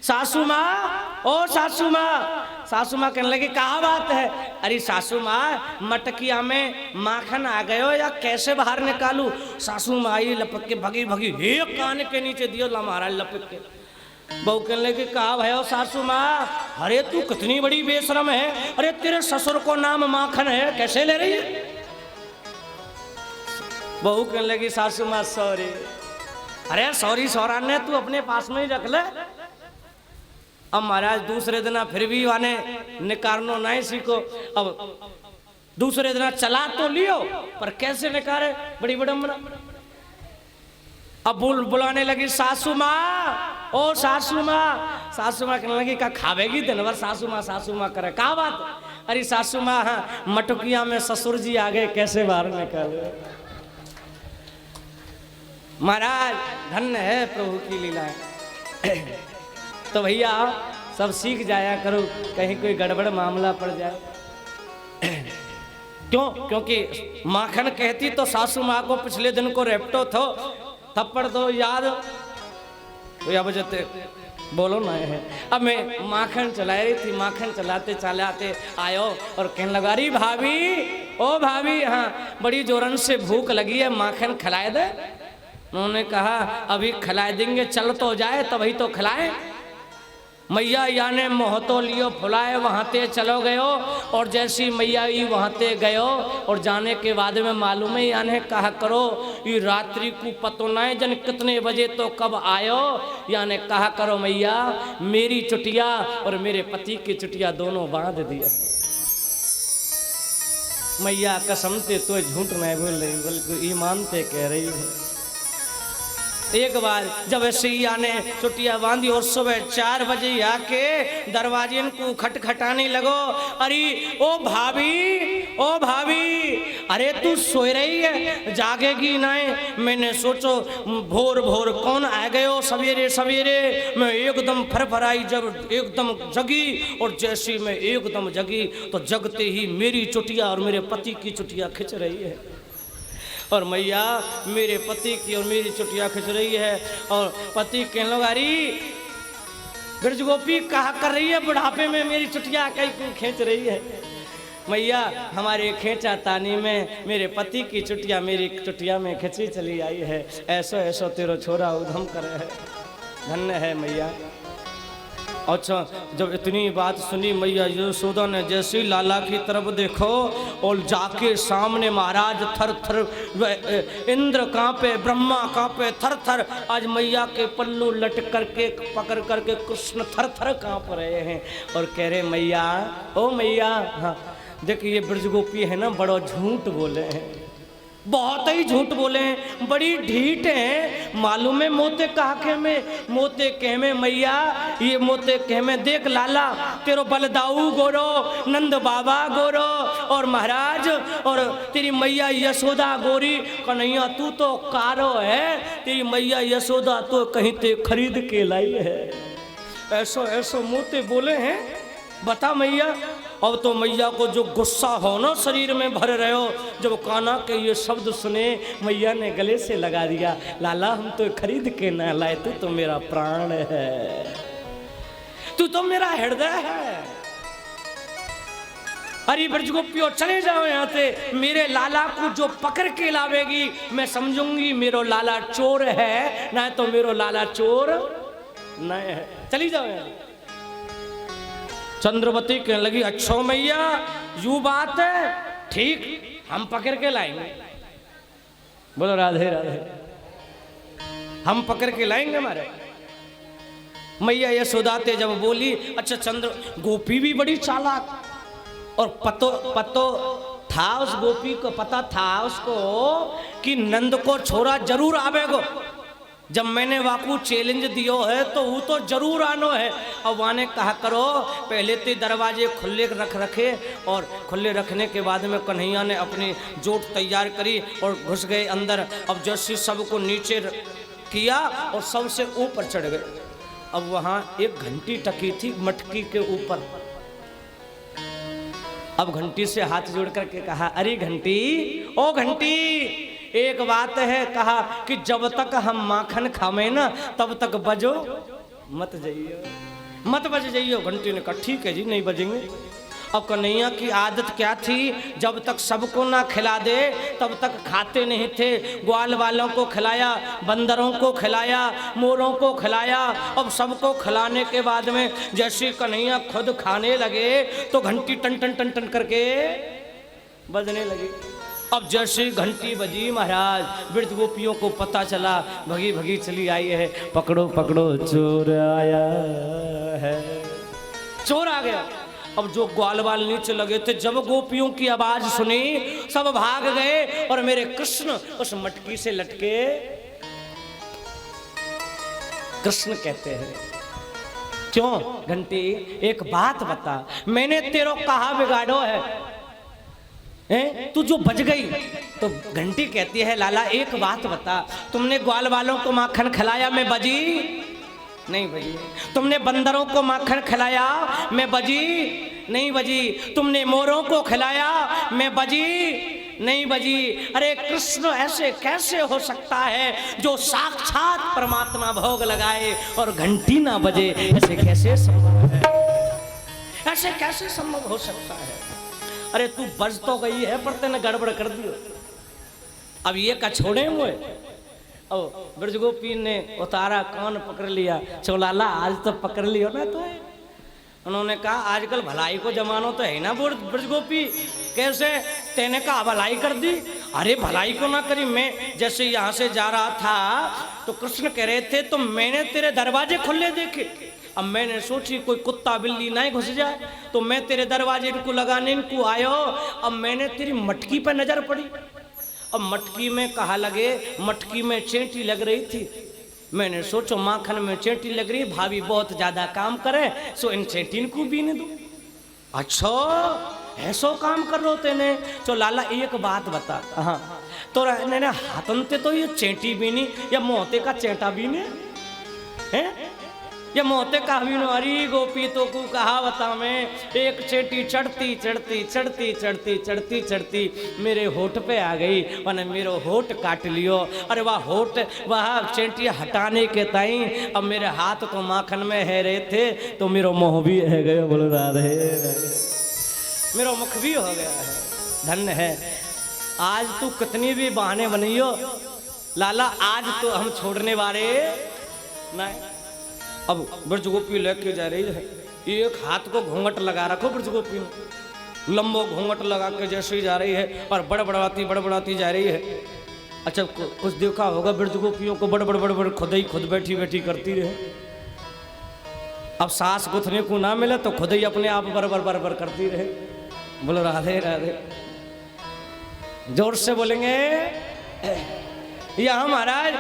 सासू माँ, ओ सासू माँ। सासू माँ कहने लगे कहा बात है? अरे सासू माँ, मटकिया में माखन आ गयो या कैसे बाहर निकालू? सासू माँ आई लपक के भगी भगी, एक कान के नीचे दियो ला महाराज लपक के। बहू कहने लगे कहा भयो सासू माँ, अरे तू कितनी बड़ी बेशरम है, अरे तेरे ससुर को नाम माखन है, कैसे ले रही है? बहू कहने लगी सासू माँ सॉरी। अरे सॉरी सौराने तू अपने पास में ही रख ले। अब महाराज दूसरे दिन फिर भी वाने निकारनो नहीं सीखो। अब दूसरे दिन चला तो लियो, पर कैसे निकारे? बड़ी विडंबना। अब बुलाने लगी सासू माँ, ओ सासू माँ। सासू माँ कहने लगी का खावेगी दिन भर सासू माँ करे। कहा बात? अरे सासू माँ, हाँ, मटकिया में ससुर जी आ गए, कैसे बाहर निकाले? महाराज धन्य है प्रभु की लीलाएं। तो भैया सब सीख जाया करो, कहीं कोई गड़बड़ मामला पड़ जाए। क्यों? क्योंकि माखन कहती तो सासू माँ को पिछले दिन को रेपटो थो, थप्पड़ दो याद या बजते बोलो ना है। अब मैं माखन चला रही थी, माखन चलाते चलाते आयो और कहने लगा अरे भाभी, ओ भाभी, हाँ बड़ी जोरन से भूख लगी है, माखन खिलाए दे। उन्होंने कहा अभी खिला देंगे, चल तो जाए तभी तो खिलाए। मैया याने मोहतो लियो फुलाए, वहाँ ते चलो गयो। और जैसी मैया ही वहाँ ते गयो और जाने के बाद में मालूम है याने कहा करो ये रात्रि को पतो नहीं जन कितने बजे तो कब आयो। याने कहा करो मैया मेरी चुटिया और मेरे पति की चुटिया दोनों बांध दिया। मैया कसम से तो झूठ नहीं बोल रही बल्कि ईमान से कह रही है। एक बार जब सैया ने चुटिया बांधी और सुबह 4 बजे आके दरवाजे को खटखटाने लगो, अरे ओ भाभी, ओ भाभी, अरे तू सोई रही है, जागेगी नहीं? मैंने सोचो भोर भोर कौन आ गयो सवेरे सवेरे। मैं एकदम फरफराई जब एकदम जगी और जैसी मैं एकदम जगी तो जगते ही मेरी चुटिया और मेरे पति की चुटिया खिंच रही है। और मैया मेरे पति की और मेरी चुटिया खिंच रही है। और पति कहने लगा अरे ब्रज गोपी कहा कर रही है बुढ़ापे में मेरी चुटिया कहीं क्यों खींच रही है? मैया हमारे खेचा तानी में मेरे पति की चुटिया मेरी चुटिया में खिंची चली आई है। ऐसो ऐसो तेरो छोरा उधम करे है। धन्य है मैया। अच्छा जब इतनी बात सुनी मैया यशोदा ने जैसे लाला की तरफ देखो और जाके सामने महाराज थर थर इंद्र कांपे, ब्रह्मा कांपे थर थर। आज मैया के पल्लू लट करके पकड़ करके कृष्ण थर थर कांप रहे हैं और कह रहे मैया, ओ मैया, हाँ देखिए ब्रज गोपी है ना बड़ा झूठ बोले हैं, बहुत ही झूठ बोले हैं, बड़ी ढीठ हैं। मालूम है मोते कहा के में, मोते कह में मैया, ये मोते कह में देख लाला तेरो बलदाऊ गोरो, नंद बाबा गोरो और महाराज और तेरी मैया यशोदा गोरी। कन्हैया तू तो कारो है, तेरी मैया यशोदा तो कहीं ते खरीद के लाई है। ऐसो ऐसो मोते बोले हैं। बता मैया, अब तो मैया को जो गुस्सा हो ना शरीर में भर रहे हो, जब कान्हा के ये शब्द सुने मैया ने गले से लगा दिया, लाला हम तो खरीद के ना लाए, तू तो मेरा प्राण है, तू तो मेरा हृदय है। अरे ब्रज गोपियों चले जाओ यहाँ से, मेरे लाला को जो पकड़ के लावेगी मैं समझूंगी मेरो लाला चोर है, ना तो मेरो लाला चोर नहीं है। चली जाओ यहाँ। चंद्रवती कहने लगी अच्छो मैया यू बात है, ठीक हम पकड़ के लाएंगे। बोलो राधे राधे। हम पकड़ के लाएंगे हमारे। मैया यशोदाते जब बोली, अच्छा चंद्र गोपी भी बड़ी चालाक और पतो था उस गोपी को, पता था उसको कि नंद को छोरा जरूर आवेगो, जब मैंने वाकू चैलेंज दियो है तो वो तो जरूर आनो है। अब वाने कहा करो पहले तो दरवाजे खुले रख रखे और खुले रखने के बाद में कन्हैया ने अपनी जोट तैयार करी और घुस गए अंदर। अब जैसे सबको नीचे किया और सबसे ऊपर चढ़ गए। अब वहां एक घंटी टकी थी मटकी के ऊपर। अब घंटी से हाथ जोड़ करके कहा, अरे घंटी, ओ घंटी, एक बात है, कहा कि जब तक हम माखन खावे ना तब तक बजो मत जाइयो, मत बज जाइयो। घंटी ने कहा ठीक है जी, नहीं बजेंगे। अब कन्हैया की आदत क्या थी, जब तक सबको ना खिला दे तब तक खाते नहीं थे। ग्वाल वालों को खिलाया, बंदरों को खिलाया, मोरों को खिलाया। अब सबको खिलाने के बाद में जैसे कन्हैया खुद खाने लगे तो घंटी टन टन टन टन करके बजने लगी। अब जैसे घंटी बजी महाराज, वृद्ध गोपियों को पता चला, भगी भगी चली आई है, पकड़ो पकड़ो चोर आया है, चोर आ गया। अब जो ग्वाल वाल नीचे लगे थे, जब गोपियों की आवाज सुनी सब भाग गए और मेरे कृष्ण उस मटकी से लटके। कृष्ण कहते हैं, क्यों घंटी, एक बात बता, मैंने तेरो कहा बिगाड़ो है, तू जो बज गई। तो घंटी कहती है, लाला एक बात बता, तुमने ग्वाल वालों को माखन खिलाया, मैं बजी नहीं बजी। तुमने बंदरों को माखन खिलाया, मैं बजी नहीं बजी। तुमने मोरों को खिलाया, मैं बजी नहीं बजी। अरे कृष्ण, ऐसे कैसे हो सकता है जो साक्षात परमात्मा भोग लगाए और घंटी ना बजे? ऐसे कैसे संभव है, ऐसे कैसे संभव हो सकता है? अरे तू बज तो गई है पर तेने गड़बड़ कर दी। अब ये का छोड़े हुए। अब ब्रजगोपी ने उतारा, कान पकड़ लिया, चौलाला आज तो पकड़ लियो ना। तो उन्होंने कहा आजकल भलाई को जमानो तो है ना ब्रजगोपी, कैसे? तेने कहा भलाई कर दी। अरे भलाई को ना करी, मैं जैसे यहाँ से जा रहा था तो कृष्ण कह रहे थे तो मैंने तेरे दरवाजे खुले देखे। अब मैंने सोची कोई कुत्ता बिल्ली ना घुस जाए, तो मैं तेरे दरवाजे इनको लगाने इनको आयो। अब मैंने तेरी मटकी पर नजर पड़ी। अब मटकी में कहा लगे, मटकी में चेंटी लग रही थी। मैंने सोचो माखन में चेंटी लग रही, भाभी बहुत ज्यादा काम करे सो इन चेंटी को बीने दो। अच्छा ऐसो काम कर रो तेने? तो लाला एक बात बता, हाँ तो ने हाथन ते तो ये चेंटी बीनी या मोहते का चेंटा बीने हैं या मोहते का बीनो? अरे गोपी तो को कहा बता, मैं एक चेंटी चढ़ती चढ़ती चढ़ती चढ़ती चढ़ती चढ़ती मेरे होठ पे आ गई, मैंने मेरे होठ काट लियो। अरे वाह होठ, वह चेंटी हटाने के ताई अब मेरे हाथ तो माखन में है रहे थे तो मेरा मुँह भी है गया। बोल राधे, मेरा मुख भी हो गया है। धन्य है, आज तू कितनी भी बहाने बनियो लाला, आज तो हम छोड़ने वाले नहीं। अब ब्रजगोपी लेके जा रही है, एक हाथ को घूंघट लगा रखो ब्रजगोपी में, लंबो घूंघट लगा के जैसे ही जा रही है और बड़बड़ाती जा रही है। अच्छा कुछ देखा होगा ब्रजगोपियों को बड़ खुद ही खुद बैठी बैठी करती रहे। अब सांस गुथने को ना मिले तो खुद ही अपने आप बरबर करती रहे। बोलो राधे राधे, जोर से बोलेंगे। यह महाराज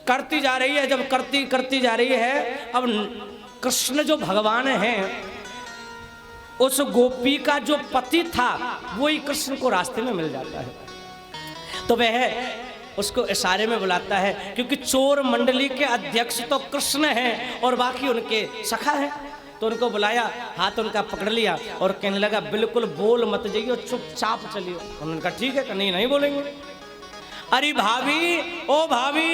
करती जा रही है, जब करती जा रही है, अब कृष्ण जो भगवान हैं उस गोपी का जो पति था वही कृष्ण को रास्ते में मिल जाता है, तो वह उसको इशारे में बुलाता है, क्योंकि चोर मंडली के अध्यक्ष तो कृष्ण हैं और बाकी उनके सखा हैं। तो उनको बुलाया, हाथ उनका पकड़ लिया और कहने लगा बिल्कुल बोल मत जाइए, चुपचाप चलिए। उन्होंने कहा ठीक है, नहीं बोलेंगे। अरे भाभी, ओ भाभी,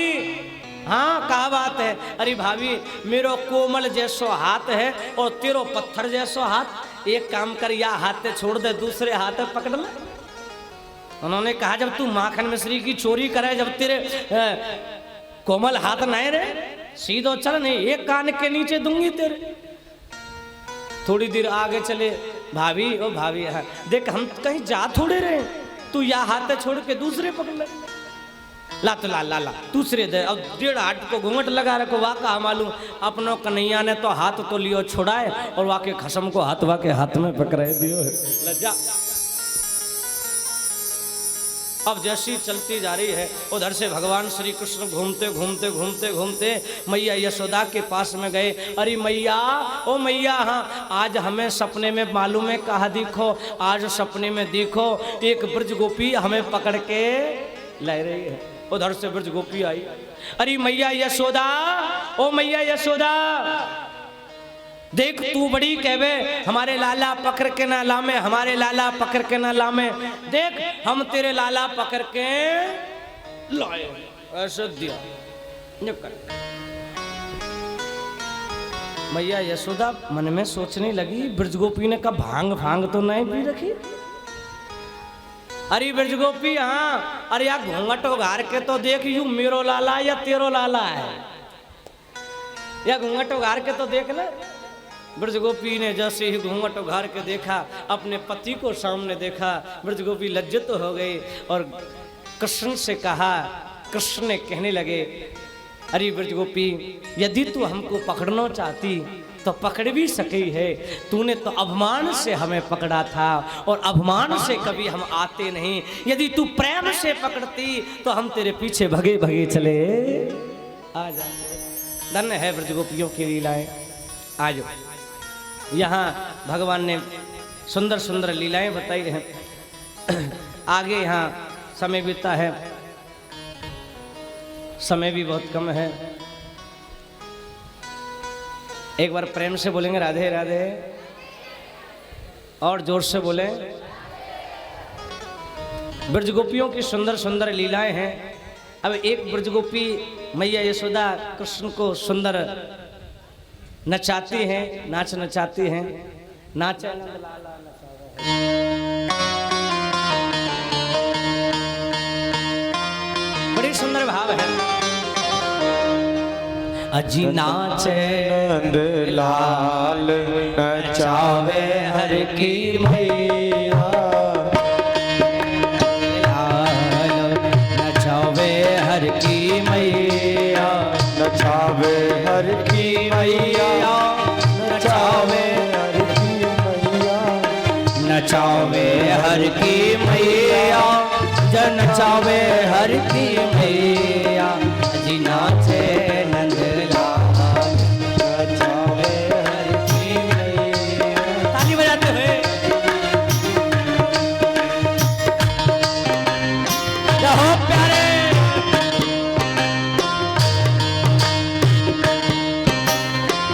हाँ कहा बात है? अरे भाभी मेरो कोमल जैसो हाथ है और तेरो पत्थर जैसो हाथ, एक काम कर, या हाथ छोड़ दे दूसरे हाथ पकड़ ले। उन्होंने कहा जब तू माखन मिश्री की चोरी करे, जब तेरे कोमल हाथ नहीं रहे, सीधो चल, नहीं एक कान के नीचे दूंगी तेरे। थोड़ी देर आगे चले, भाभी ओ भाभी, हाँ देख हम कहीं जा थोड़े रहे, तू या हाथ छोड़ के दूसरे पकड़ ले। ला तो ला दूसरे दे। अब 1.5 हाथ को घूंघट लगा रखो, वाका मालूम अपनों कन्हैया ने तो हाथ तो लियो छुड़ाए और वाके खसम को हाथ वाके हाथ में पकड़े दियो। लज्जा अब जैसी चलती जा रही है उधर से भगवान श्री कृष्ण घूमते घूमते घूमते घूमते मैया यशोदा के पास में गए। अरे मैया, ओ मैया, हाँ आज हमें सपने में मालूम है कहा दिखो, आज सपने में देखो एक ब्रज गोपी हमें पकड़ के ले रही है। उधर से ब्रज गोपी आई। अरे मैया यशोदा, ओ मैया यशोदा, देख तू बड़ी कहवे हमारे लाला पकड़ के ना लामे, हमारे लाला पकड़ के ना लामे, देख हम तेरे लाला पकड़ के लाए। ऐसे दिया मैया यशोदा मन में सोचने लगी, ब्रजगोपी ने कहा भांग भांग तो नहीं पी रखी। अरे ब्रजगोपी, हाँ अरे यार घूंघट उघार के तो देख, यू मेरो लाला या तेरो लाला है, या घूंघट उघार के तो देख ले। ब्रजगोपी ने जैसे ही घूंघट उघार के देखा, अपने पति को सामने देखा, ब्रजगोपी लज्जित हो गई और कृष्ण से कहा, कृष्ण ने कहने लगे, अरे ब्रजगोपी यदि तू हमको पकड़ना चाहती तो पकड़ भी सकी है, तूने तो अभिमान से हमें पकड़ा था और अभिमान से कभी हम आते नहीं, यदि तू प्रेम से पकड़ती तो हम तेरे पीछे भगे भगे चले आ जाते। धन्य है ब्रजगोपियों की लीलाएं। आज यहाँ भगवान ने सुंदर सुंदर लीलाएं बताई हैं। आगे यहाँ समय बीता है, समय भी बहुत कम है। एक बार प्रेम से बोलेंगे राधे राधे, और जोर से बोले। ब्रजगोपियों की सुंदर सुंदर लीलाएं हैं। अब एक ब्रजगोपी मैया यशोदा कृष्ण को सुंदर नचाती हैं, नाच नचाती हैं। नाच बड़ी सुंदर भाव है। अजी नाचे नंद लाल नचावे हर की मैया, नचावे हर की मैया, नचावे हर की मैया, नचावे हर की मैया, नचावे हर की मैया, जन नचावे हर की मैया। अजी नाचे नंद लाल नचावे हर की मैया। ताली बजाते हुए रहो प्यारे।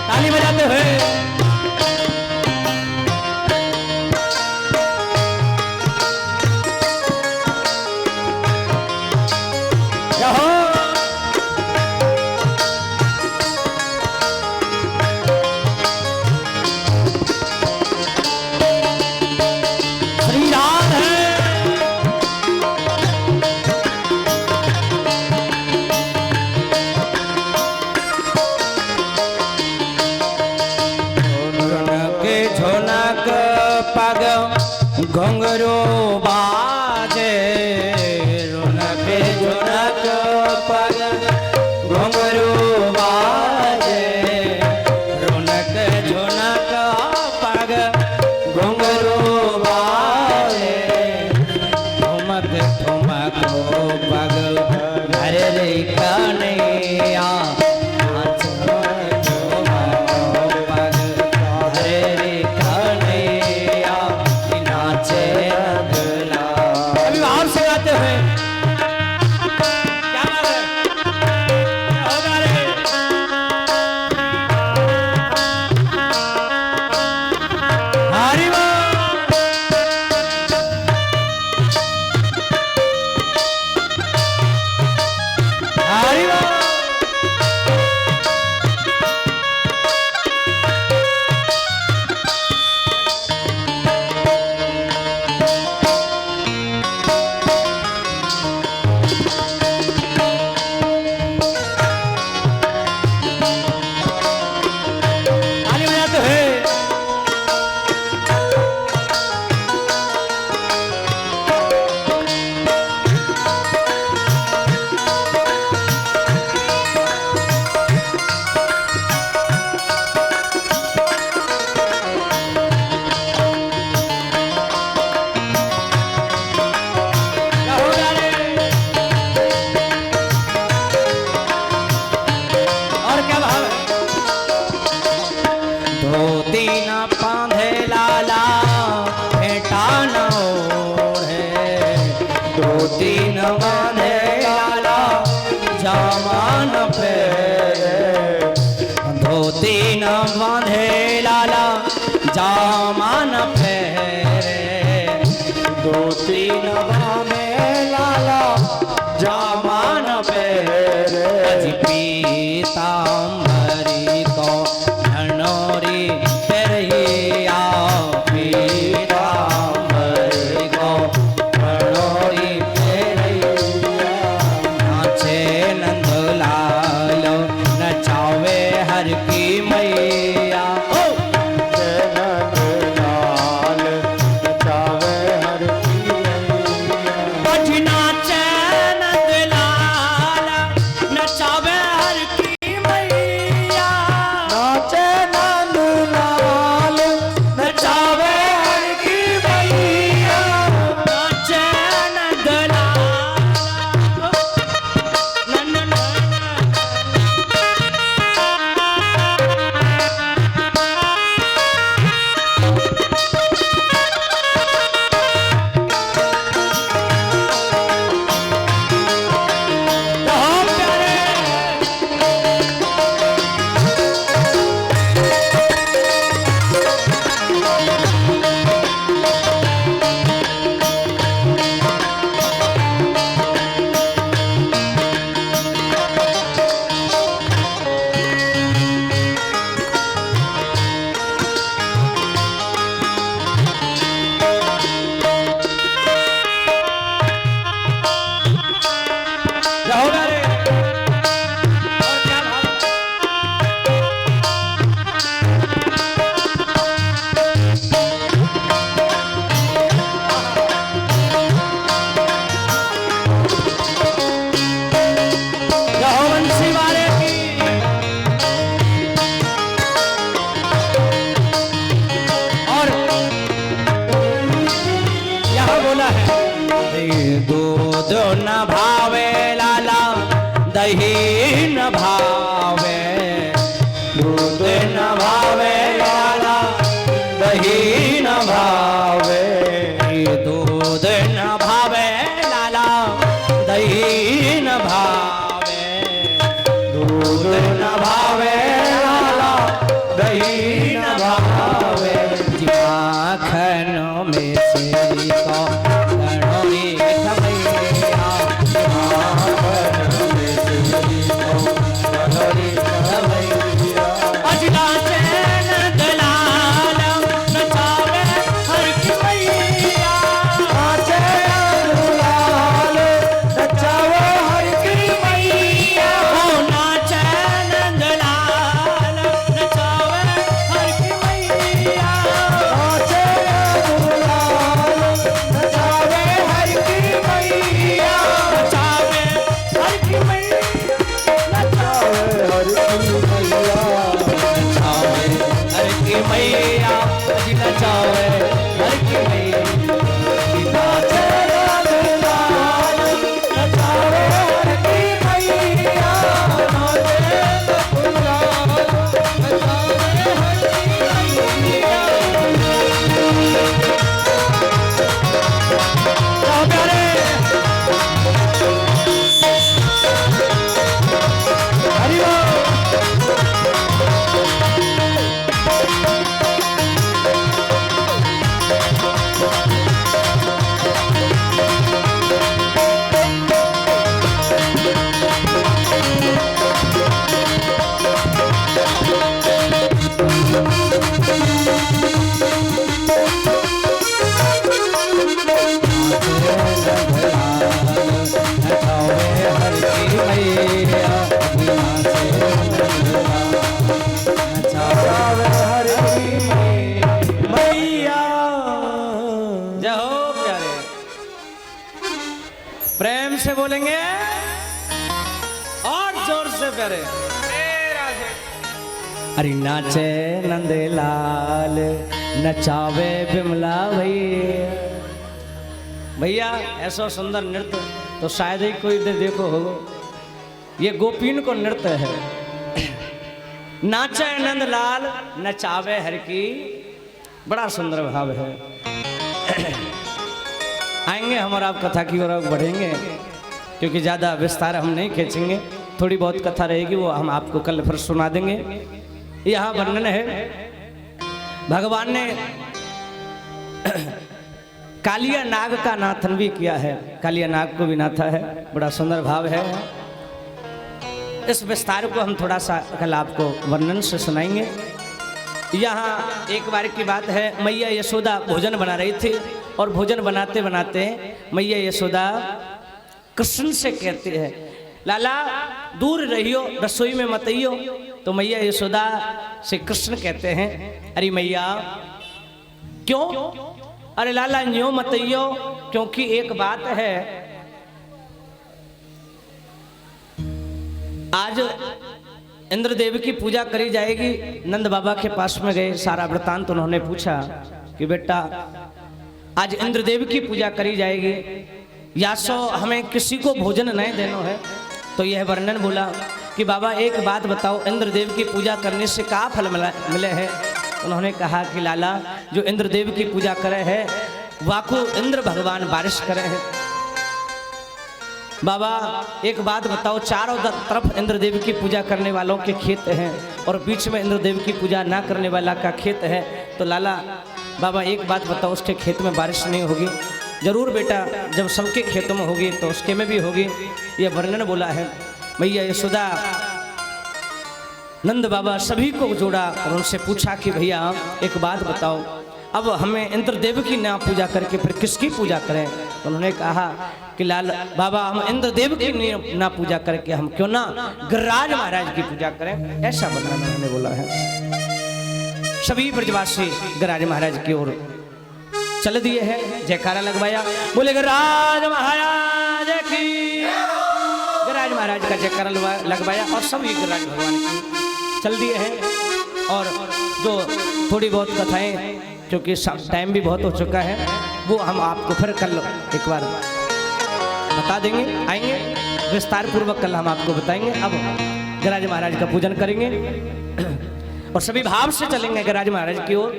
ताली बजाते हुए रहो। श्री राम है। झुनक झुनक पग घुंघरू बाजे, झुनक झुनक पग घुंघरू बाजे, झुनक झुनक पग घुंघरू बाजे, ठुमक ठुमक पग हरे रे कन्हैया, नाच ठुमक पग हरे रे कन्हैया, नाचे अगला। अभी भाव से गाते हुए क्या बात है, क्या होगा रे? धोती न बांधे लाला फेटा न ओढ़े धोती न बांधे लाला जामा न पहने धोती न बांधे लाला जामा न पहने धोती न बांधे लाला जामा न पहने अज पीताम्बरी को धनोरी तेरिया पीताम्बरी को धनोरी तेरिया नाचे नंदलाल नचावे हर की मैया नंदलाल नचावे हर की मैया नाचे नंदलाल नचावे हर की मैया नाचे नंदलाल नचावे हर की मैया नाचे नंदलाल दूध न भावे लाला दही न भावे दूध न भावे लाला दही न भावे दूध न भावे लाला दही न भावे दूध न भावे लाला दही न भावे माखन में श्री को गणोरी खबैया माखन में श्री को गणोरी खबैया अजला चैन दलाल नचावे हर की मैया नाचे नंदलाल नचावे हर की मैया ओ नाचे नंदलाल नचावे हर की मैया नाचे नंदलाल नचावे हर की मैया नचावे हर की मैया नचावे हर की मैया नचावे हर की मैया अजी नचावे हर की मैया नाचे नंदलाल नचावे हर की मैया नाचे नंदलाल नचावे हर की मैया जाओ प्यारे हरि बोल नचावे हर की मैया जय हो प्यारे प्रेम से बोलेंगे और जोर से प्यारे अरे नाचे नंदलाल नचावे बिमला भैया भैया ऐसा सुंदर नृत्य तो शायद ही कोई देखो होगा ये गोपीन को नृत्य है नाचे नंदलाल नचावे हर की, बड़ा सुंदर भाव है। आएंगे हम और आप कथा की ओर बढ़ेंगे, क्योंकि ज़्यादा विस्तार हम नहीं खींचेंगे, थोड़ी बहुत कथा रहेगी वो हम आपको कल फिर सुना देंगे। यहाँ वर्णन है, भगवान ने कालिया नाग का नाथन भी किया है, कालिया नाग को भी नाथा है, बड़ा सुंदर भाव है। इस विस्तार को हम थोड़ा सा कल आपको वर्णन से सुनाएंगे। यहाँ एक बार की बात है, मैया यशोदा भोजन बना रही थी और भोजन बनाते बनाते मैया यशोदा कृष्ण से कहती है, लाला दूर रहियो, रसोई में मत आइयो। तो मैया यशोदा से कृष्ण कहते हैं, अरे मैया क्यों? अरे लाला न्यों मत आइयो, क्योंकि एक बात है, आज इंद्रदेव की पूजा करी जाएगी। नंद बाबा के पास में गए, सारा वृतांत उन्होंने पूछा कि बेटा आज इंद्रदेव की पूजा करी जाएगी, या सो हमें किसी को भोजन नहीं देना है। तो यह वर्णन बोला कि बाबा एक बात बताओ, इंद्रदेव की पूजा करने से क्या फल मिले है? उन्होंने कहा कि लाला जो इंद्रदेव की पूजा करे है वाको इंद्र भगवान बारिश करे हैं। बाबा एक बात बताओ, चारों तरफ इंद्रदेव की पूजा करने वालों के खेत हैं और बीच में इंद्रदेव की पूजा ना करने वाला का खेत है, तो लाला बाबा एक बात बताओ, उसके खेत में बारिश नहीं होगी? जरूर बेटा, जब सबके खेतों में होगी तो उसके में भी होगी। यह वर्णन बोला है। मैया यशोदा नंद बाबा सभी को जोड़ा और उनसे पूछा कि भैया एक बात बताओ, अब हमें इंद्रदेव की ना पूजा करके फिर किसकी पूजा करें? उन्होंने कहा कि लाल बाबा हम इंद्रदेव की ना पूजा करके हम क्यों ना गिरिराज महाराज की पूजा करें? ऐसा बताना उन्होंने बोला है। सभी ब्रजवासी गिरिराज महाराज की ओर चल दिए हैं, जयकारा लगवाया, बोले गिरिराज महाराज की। गिरिराज महाराज का जयकारा लगवाया और सभी गिरिराज भगवान की चल दिए हैं। और जो थोड़ी बहुत कथाएं, क्योंकि टाइम भी बहुत हो चुका है, वो हम आपको फिर कल एक बार बता देंगे, आएंगे विस्तार पूर्वक कल हम आपको बताएंगे। अब गिरिराज महाराज का पूजन करेंगे और सभी भाव से चलेंगे गिरिराज महाराज की ओर।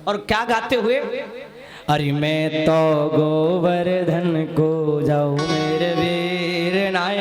और क्या गाते हुए, अरे मैं तो गोवर्धन को जाऊं मेरे वीर नाय,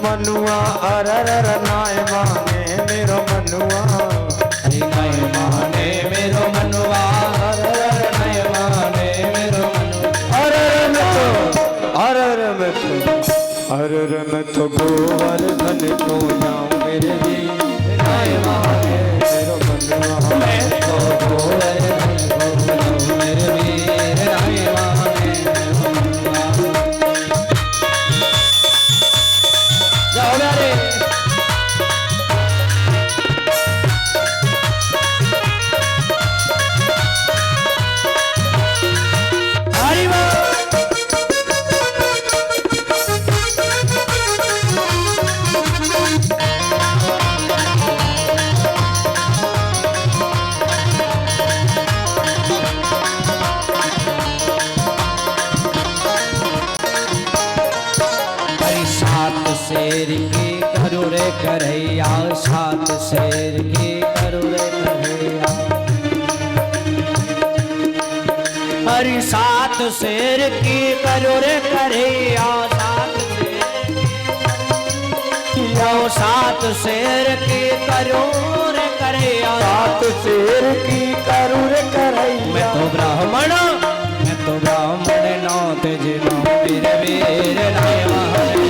मनुआ अरर नाय माने मेरो मनुआ, नाय माने मेरो मनुआ, अरर नाय माने मेरो मनुआ। अरर में तो गोवर्धन को जाऊं मेरे वीर नाय माने मेरो मनुआ, मैं तो गोवर्धन को जाऊं मेरे वीर नाय माने मेरो मनुआ। जाओ रे हरि बोल। शेर की करो रे करैया, सात शेर की करो रे करैया, हरी सात शेर की करो रे करैया, सात शेर की करो रे करैया, सात शेर की करो रे करैया। मैं तो ब्राह्मण नौ तेज नौ वीर वीर नाय महाराज,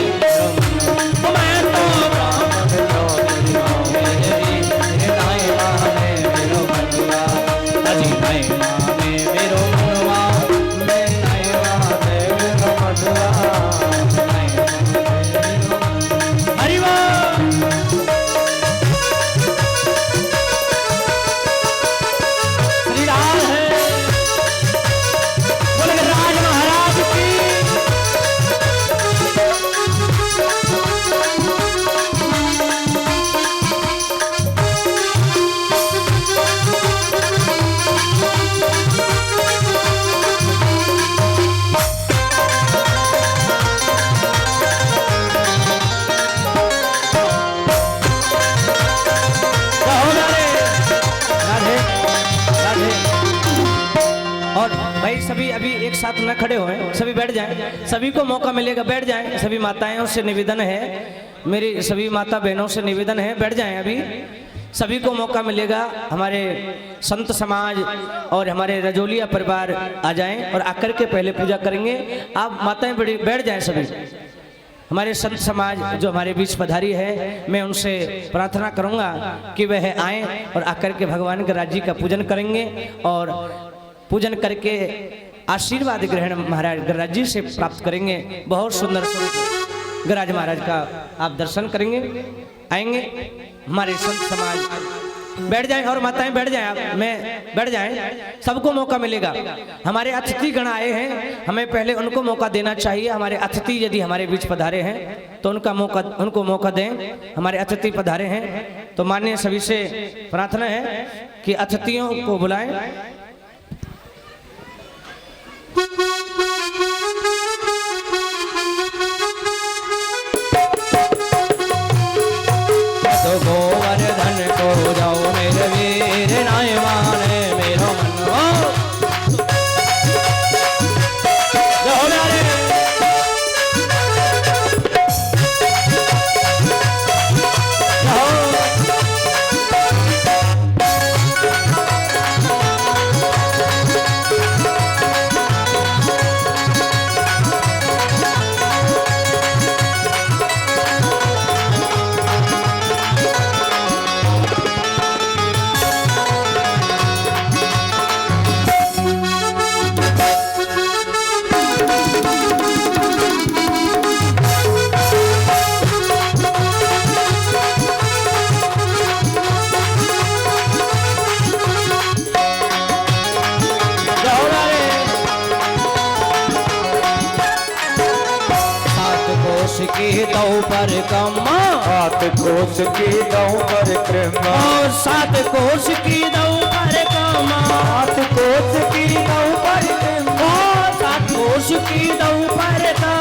एक साथ न खड़े हों, सभी बैठ जाएं, सभी को मौका मिलेगा, बैठ जाएं। सभी माताएं से निवेदन है, मेरी सभी माता बहनों से निवेदन है, बैठ जाएं। अभी सभी को मौका मिलेगा। हमारे संत समाज और हमारे रजोलिया परिवार आ जाएं और आकर के पहले पूजा करेंगे। आप माताएं बड़ी बैठ जाएं। सभी हमारे संत समाज जो हमारे बीच पधारी है, मैं उनसे प्रार्थना करूंगा कि वह आएं और आकर के भगवान गणराज जी का पूजन करेंगे और पूजन करके आशीर्वाद ग्रहण महाराज गणराज जी से प्राप्त करेंगे। बहुत सुंदर स्वरूप गणराज महाराज का आप दर्शन करेंगे। आएंगे हमारे संत समाज, बैठ जाएं और माताएं बैठ जाएं। आप मैं बैठ जाएं, सबको मौका मिलेगा। हमारे अतिथि गण आए हैं, हमें पहले उनको मौका देना चाहिए। हमारे अतिथि यदि हमारे बीच पधारे हैं तो उनको मौका दें। हमारे अतिथि पधारे हैं तो माननीय सभी से प्रार्थना है कि अतिथियों को बुलाएं। तो गोवर्धन को जाओ मेरे वीर, नाय माने मेरो मन। जाओ नारे की दौ परिक्रमा, 7 कोस की दौ परिक्रमा, और 7 कोस की दौ परिक्रमा, 7 कोस की दौ परिक्रमा, 7 कोस की दौ परिक्रमा,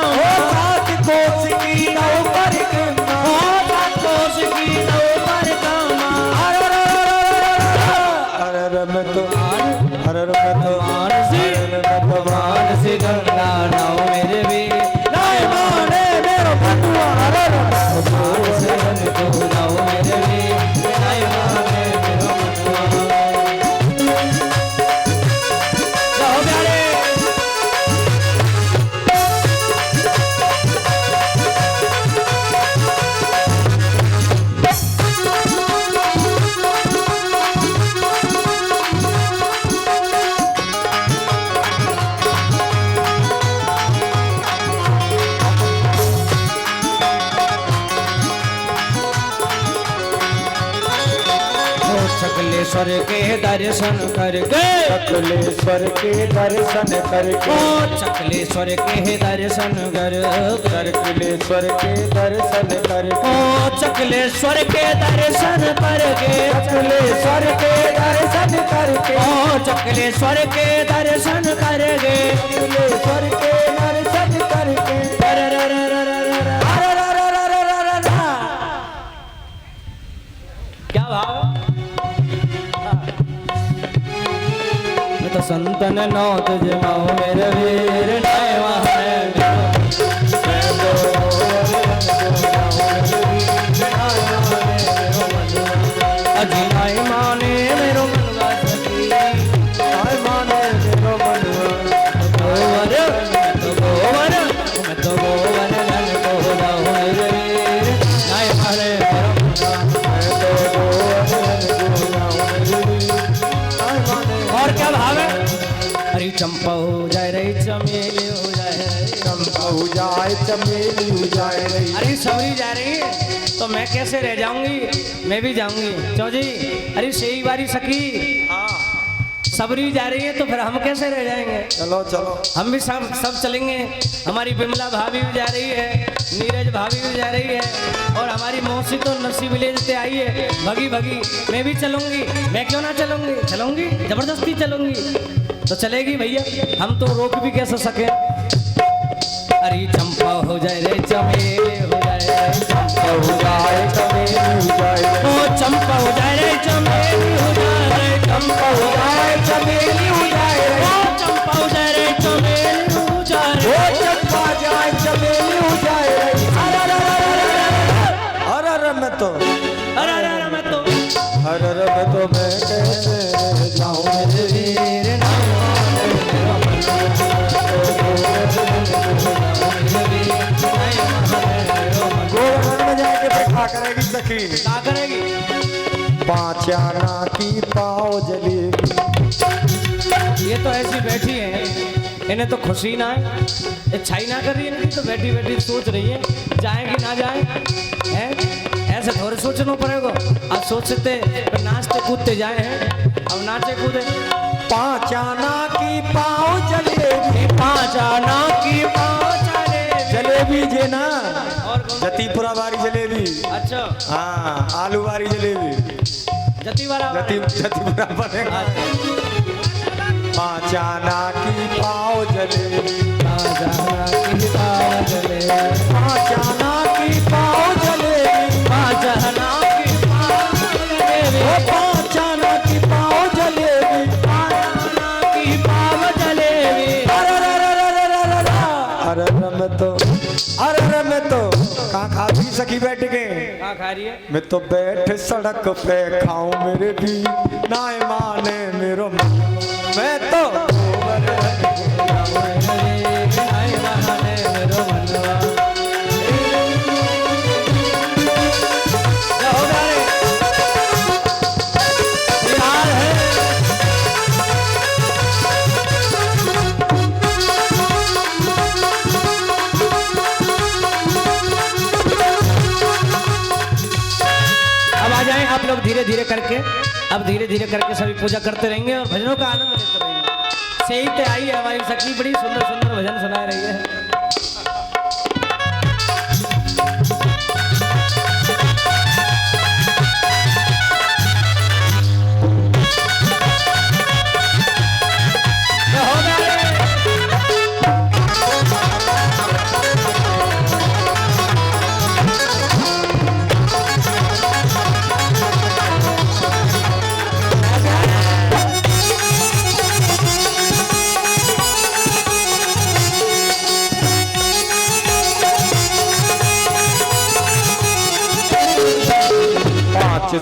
7 कोस की दौ परिक्रमा, 7 कोस की दौ परिक्रमा। हर में तो मानसी गंगा नाव मेरे भी नाय माने मेरो बटुआ। मानसी गंगा नाव मेरे भी नाय माने मेरो बटुआ। जाओ प्यारे सकलेश्वर के दर्शन करके, सकलेश्वर के दर्शन करके, ओ सकलेश्वर के दर्शन कर, सकलेश्वर के दर्शन करके, ओ सकलेश्वर के दर्शन करके, सकलेश्वर के दर्शन करके, ओ सकलेश्वर के दर्शन करके, सकलेश्वर के दर्शन करके। क्या भाव तो संतन नौ तुझ माओ मेरे वीर नाय माने अजी नाय माने मेरो मनवा सखी, नाय माने मेरो मनवा। गोवर मैं तो गोवर्धन को जाऊं मेरे वीर नाय माने मेरो मनवा। मैं तो गोवर्धन को जाऊं मेरे वीर, नाय माने। और क्या भाव है? अरे चंपा हो जाए रे चमेली हो जाए, चंपा हो जाए चमेली हो जाए रही। अरे सबरी जा रही है तो मैं कैसे रह जाऊंगी, मैं भी जाऊंगी। चौजी अरे सही बारी सखी, सबरी जा रही है तो फिर हम कैसे रह जाएंगे? चलो चलो हम भी सब चलेंगे। हमारी बिमला भाभी भी जा रही है, नीरज भाभी भी जा रही है और हमारी मौसी तो नसी विलेज से आई है। भगी भगी मैं भी चलूंगी, मैं क्यों ना चलूंगी, चलूंगी जबरदस्ती चलूंगी तो चलेगी भैया, हम तो रोक भी कैसे सके। अरे चंपा हो जाए रे चमेली हो जाए, चंपा हो जाए चमेली हो जाए, ओ चंपा हो जाए रे चमेली हो जाए, चंपा हो जाए चमेली हो जाए, ओ चंपा हो जाए रे चमेली करेगी सखी? क्या करेगी? 5 आना की पाव जलेबी। ये तो ऐसी बैठी है, इन्हें तो खुशी ना है, इच्छा ही ना कर रही है इनकी, तो बैठी बैठी सोच रही है जाए कि ना जाए। ऐसे थोड़े सोचना पड़ेगा। अब सोचते तो नाचते कूदते जाए हैं, अब नाचे कूदे। 5 आना की पाव जलेबी, 5 आना की पाव जलेबी। जलेबी जे ना और कौन? जतीपुरा वाली जलेबी। अच्छा, हाँ, आलू वाली जलेबी। जतीपुरा जतीपुरा बनेगा। 5 आना की पाव जलेबी, 5 आना की पाव जलेबी, 5 आना की पाव जलेबी, 5 आना की पाव जलेबी, ओ 5 आना की पाव जलेबी, 5 आना की पाव जलेबी। अरे मैं तो कहाँ खा भी सखी बैठ के? कहाँ खा रही है? मैं तो बैठ सड़क पे खाऊं मेरे भी ना माने मेरो मैं तो आप लोग धीरे धीरे करके, अब धीरे धीरे करके सभी पूजा करते रहेंगे और भजनों का आनंद लेते रहेंगे। सही ते आई है हमारी सखी, बड़ी सुंदर सुंदर भजन सुना रही है।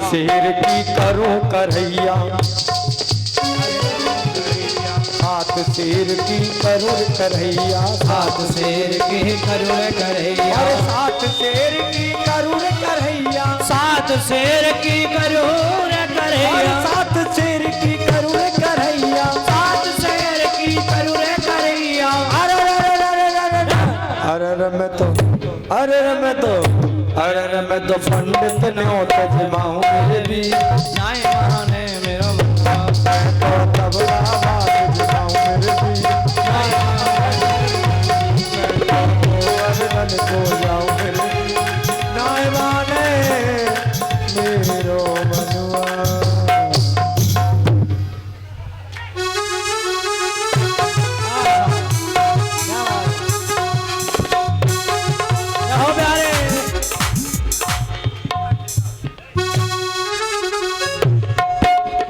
शेर की करूं करैया, 7 शेर की करूं करैया, 7 शेर की करूं करैया, 7 शेर की करूं करैया, 7 शेर की करूं करैया, 7 शेर की करूं करैया, 7 शेर की करूं करैया। अरे मैं तो पंडित न्योत जमाऊं मेरे भी नाय महाने मेरा मनवा, तो तबला बाज जमाऊं मेरे भी नाय अरन को जाऊं मेरे भी नाय माने मेरो मनवा।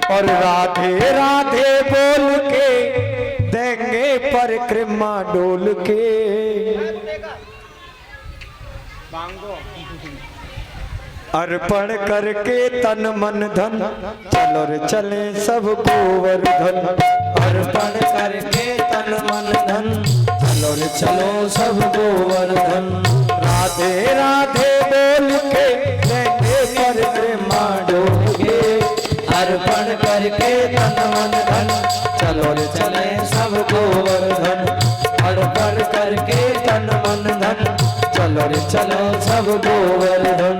और राधे राधे बोल के देंगे परिक्रमा डोल के, अर्पण करके तन मन धन चलो रे चले सब गोवर्धन, अर्पण करके तन मन धन चलो रे चलो सब गोवर्धन। राधे राधे बोल के देंगे परिक्रमा डोल के, अर्पण करके तन मन धन चलो रे चले सब गोवर्धन, अर्पण करके तन मन धन चलो रे चलो सब गोवर्धन।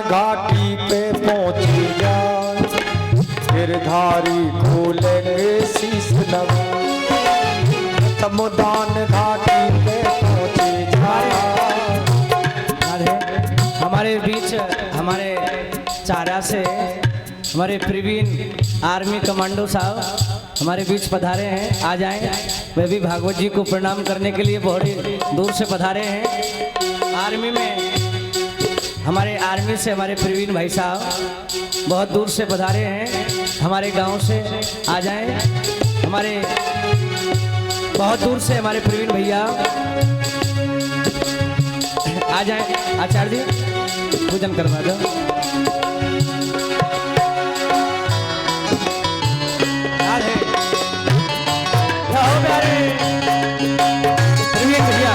घाटी पे पहुंची जाए गिरधारी खोलेंगे शीश नवा, समुदान घाटी पे पहुंची जाए। हमारे बीच हमारे चारा से हमारे प्रवीण आर्मी कमांडो साहब हमारे बीच पधारे हैं, आ जाएं। वे भी भागवत जी को प्रणाम करने के लिए बहुत दूर से पधारे हैं। आर्मी में हमारे आर्मी से हमारे प्रवीण भाई साहब बहुत दूर से पधारे हैं, हमारे गांव से। आ जाएं, हमारे बहुत दूर से हमारे प्रवीण भैया आ जाएं। आचार्य जी पूजन करवा दो। प्रवीण भैया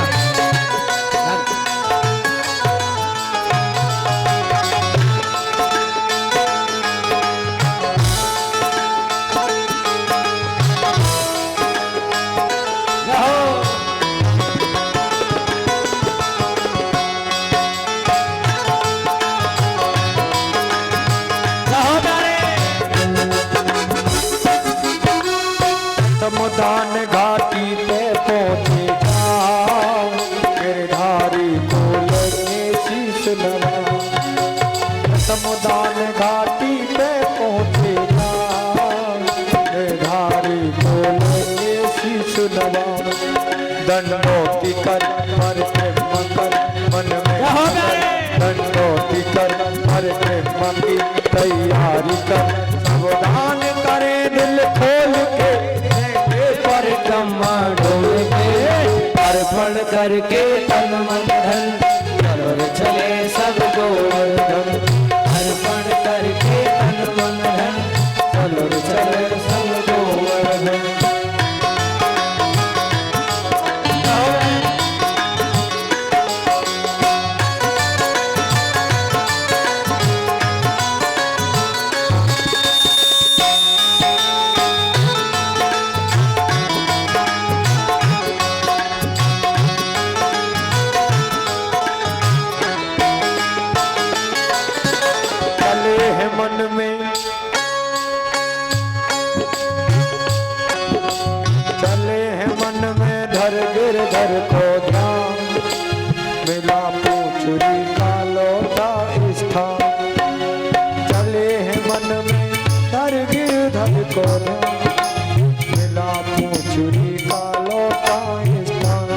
तमदान घाटी पे पहुंचे जाओ, गिरधारी को लगे शीश नवाओ। तमदान घाटी पे पहुंचे जाओ, गिरधारी को लगे शीश नवाओ। दंडोती कर हर प्रेम कर मन में, दंडोती कर हर प्रेम की तैयारी कर। सावधान करे दिल खोल के, परिक्रमा ढोल के, अर्पण करके तन मन धन, चलो रे चले सब गोवर्धन। अर्पण करके तन मन धन, चलो रे चले सब गोवर्धन। मन में चले हैं, मन में धर गिरधर को ध्यान। मिला पूछरी का लौटा स्थान। चले हैं मन में धर गिरधर को ध्यान। मिला पूछरी का लौटा स्थान।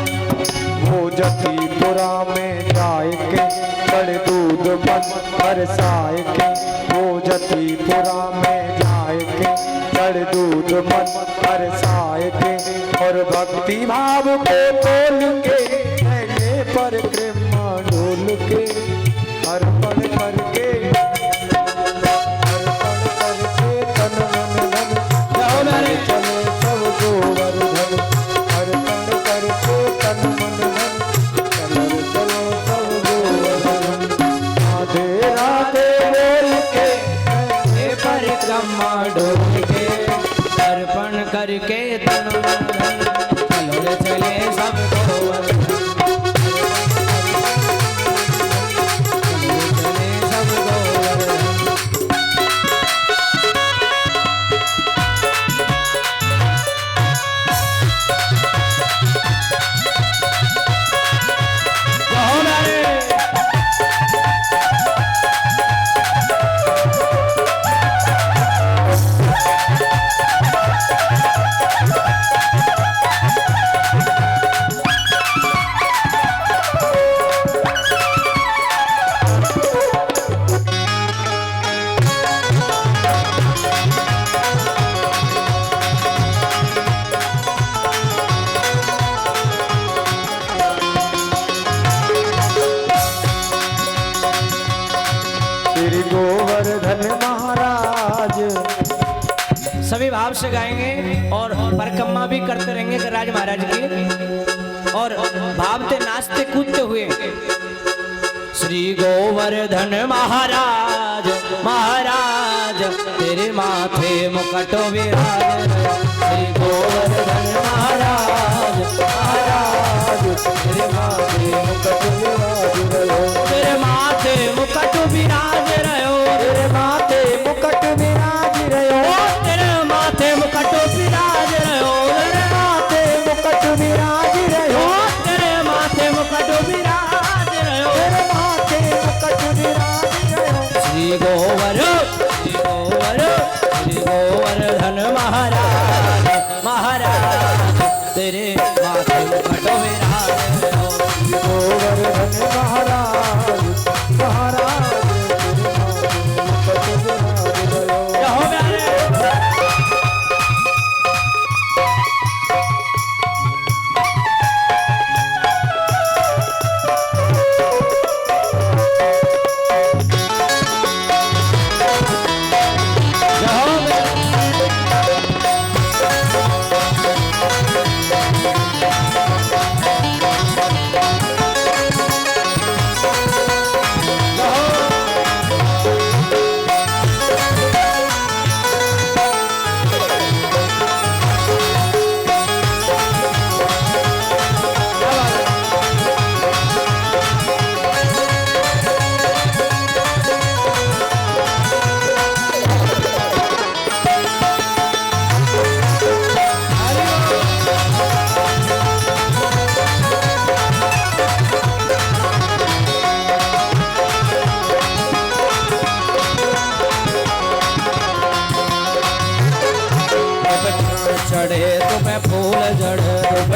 वो जतीपुरा में जाए के बड़े दूध बन बरसाए के। वो जतीपुरा में जाए के बड़े दूध बन बरसाए के। और भक्ति भाव को तोल के नैने पर कृपा ढोल के। अर्पण करके तन मन धन, चले सब गोवर्धन। अर्पण करके तन मन धन, चलो चलो सब गोवर्धन। राधे राधे बोल के परिक्रमा ढोल के, अर्पण करके तन मन धन, चलो रे चले सब गोवर्धन। चले सब गोवर्धन। श्री गोवर्धन महाराज। सभी भाव से गाएंगे और परिक्रमा भी करते रहेंगे राज महाराज की, और भावते नाचते कूदते हुए। श्री गोवर्धन महाराज महाराज, तेरे माथे मुकुट विराज। श्री गोवर्धन महाराज महाराज, तेरे माथे मुकुट विराज। तेरे माथे मुकुट विराज रहो, तेरे माथे मुकुट विराज रहो। तेरे माथे मुकुट विराज रहो, तेरे माथे मुकुट विराज रहो। तेरे माथे मुकुट विराज रहो, तेरे माथे मुकुट विराज रहो। श्री गोवर्धन महाराज।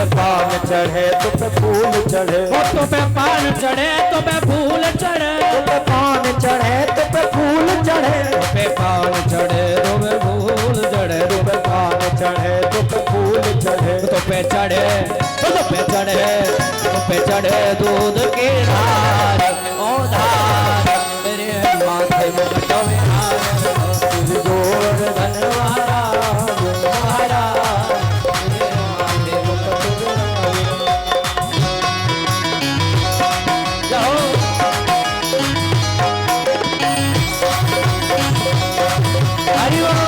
पे पान चढ़े तो पे फूल चढ़े, तो पे पान चढ़े तो पे फूल चढ़े, तो पे पान चढ़े तो पे फूल चढ़े, पे पान चढ़े तो पे फूल चढ़े, तो पे पान चढ़े तो पे फूल चढ़े, तो पे चढ़े तो पे चढ़े तो पे चढ़े दूध की धार, ओ धार तेरे माथे मुकुट में हार, गोवर्धन महाराज महाराज तेरे माथे मुकुट में जाओ। हरि बोल।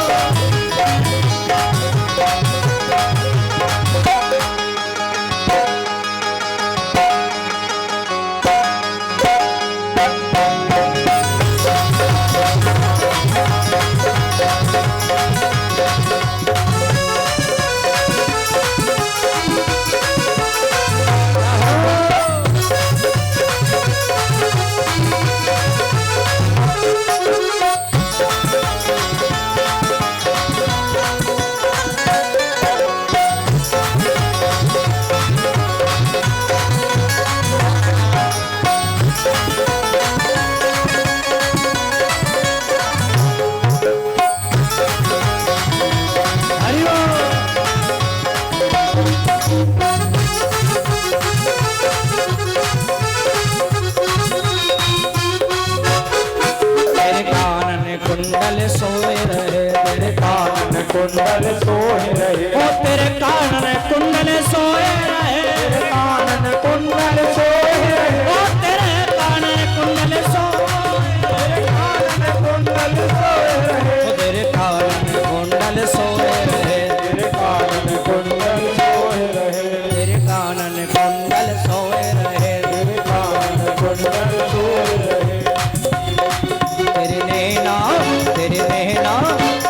कुंडल सोए रहे, तेरे कानन कुंडल सोए रहे, ओ तेरे कानन कुंडल सोए रहे, तेरे कानन कुंडल सोए रहे, ओ तेरे कानन कुंडल सोए रहे, तेरे कानन कुंडल सोए रहे, तेरे कानन कुंडल सोए रहे, तेरे कानन कुंडल सोए रहे, तेरे कानन कुंडल सोए रहे, तेरे कानन कुंडल सोए रहे,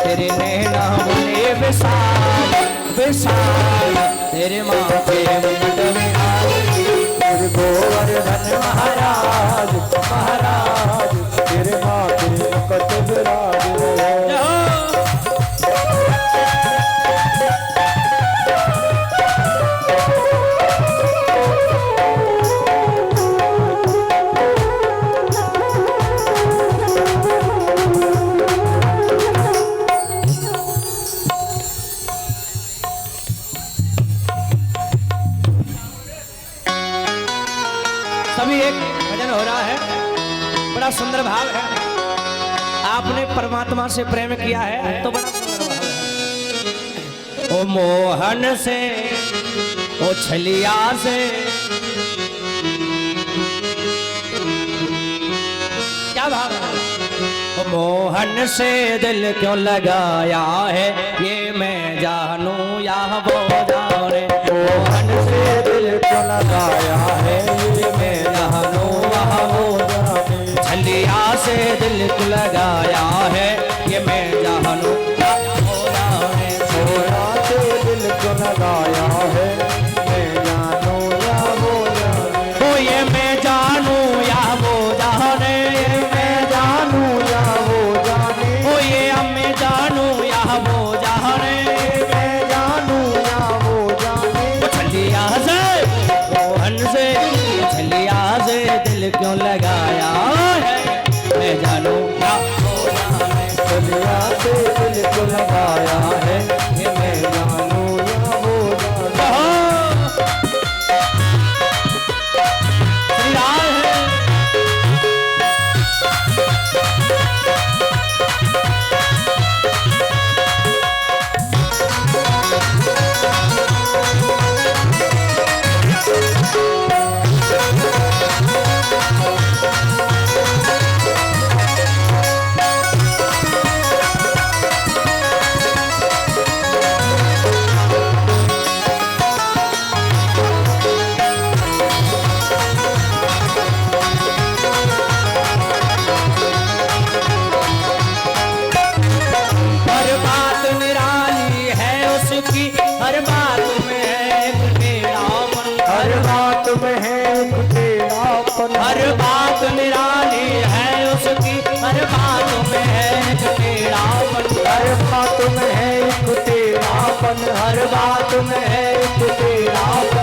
तेरे नैना बने विशाल विशाल, तेरे माथे मुकुट में हार, तेरे गोवर्धन महाराज महाराज तेरे माथे मुकुट विराज रहे। सभी एक भजन हो रहा है, बड़ा सुंदर भाव है। आपने परमात्मा से प्रेम किया है तो बड़ा सुंदर भाव है। ओ मोहन से ओ छलिया से क्या भाव है? ओ मोहन से दिल क्यों लगाया है, ये मैं जानू या वो जाने। मोहन से दिल क्यों लगाया है, ये मैं जानू या वो जाने। छलिया से दिल क्यों लगाया है, ये मैं जानू या वो जाने। छोरा से दिल क्यों लगाया है, मैं जानू या वो जाने। ओ ये मैं जानू या वो जाने, ये मैं जानू या वो जाने, ओ ये मैं जानू या वो जाने। मैं जानू या वो जाने। ओ छलिया से मोहन से छलिया से दिल क्यों लगाया है, मैं जानू या वो जाने। छलिया से दिल क्यों लगाया है, ये मैं जानू या वो जाने। श्री राम है। हर बात निराली है उसकी, हर बात में है एक टेढ़ापन। हर बात में है एक टेढ़ापन। हर बात निराली है उसकी, हर बात में है एक टेढ़ापन। हर बात में है एक टेढ़ापन। हर बात में है एक टेढ़ापन।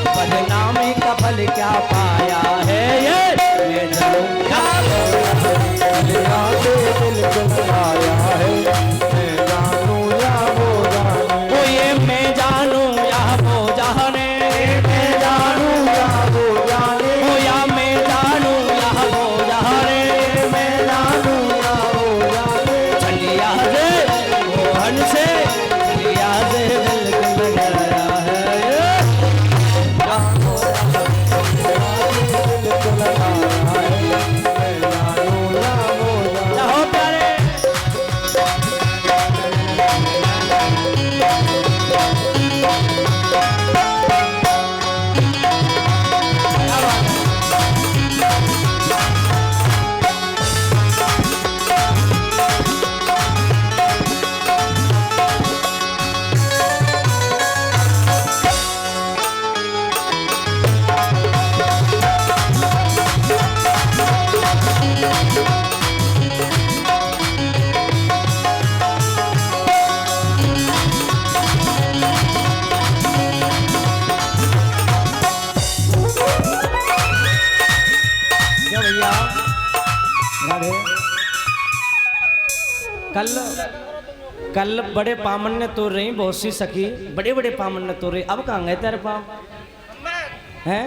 बदनामी का फल क्या पाया है ये मैं जानूं या दिल को लगाया है, मैं जानूं या वो जाने। वो ये मैं जानूं या वो जाने, मैं जानूं या वो जाने, वो या मैं जानूं या वो जाने, मैं जानूं या वो जाने। चलिया से मोहन से चलिया से दिल को लगाया है दिल को लगाया है, मैं जानूं या वो जाने। हो प्यारे क्या भैया राधे कल कल बड़े पामन ने तोड़ रही बहुत सी सखी, बड़े बड़े पामन ने तोड़ रही, अब कहाँ गए तेरे पाम हैं?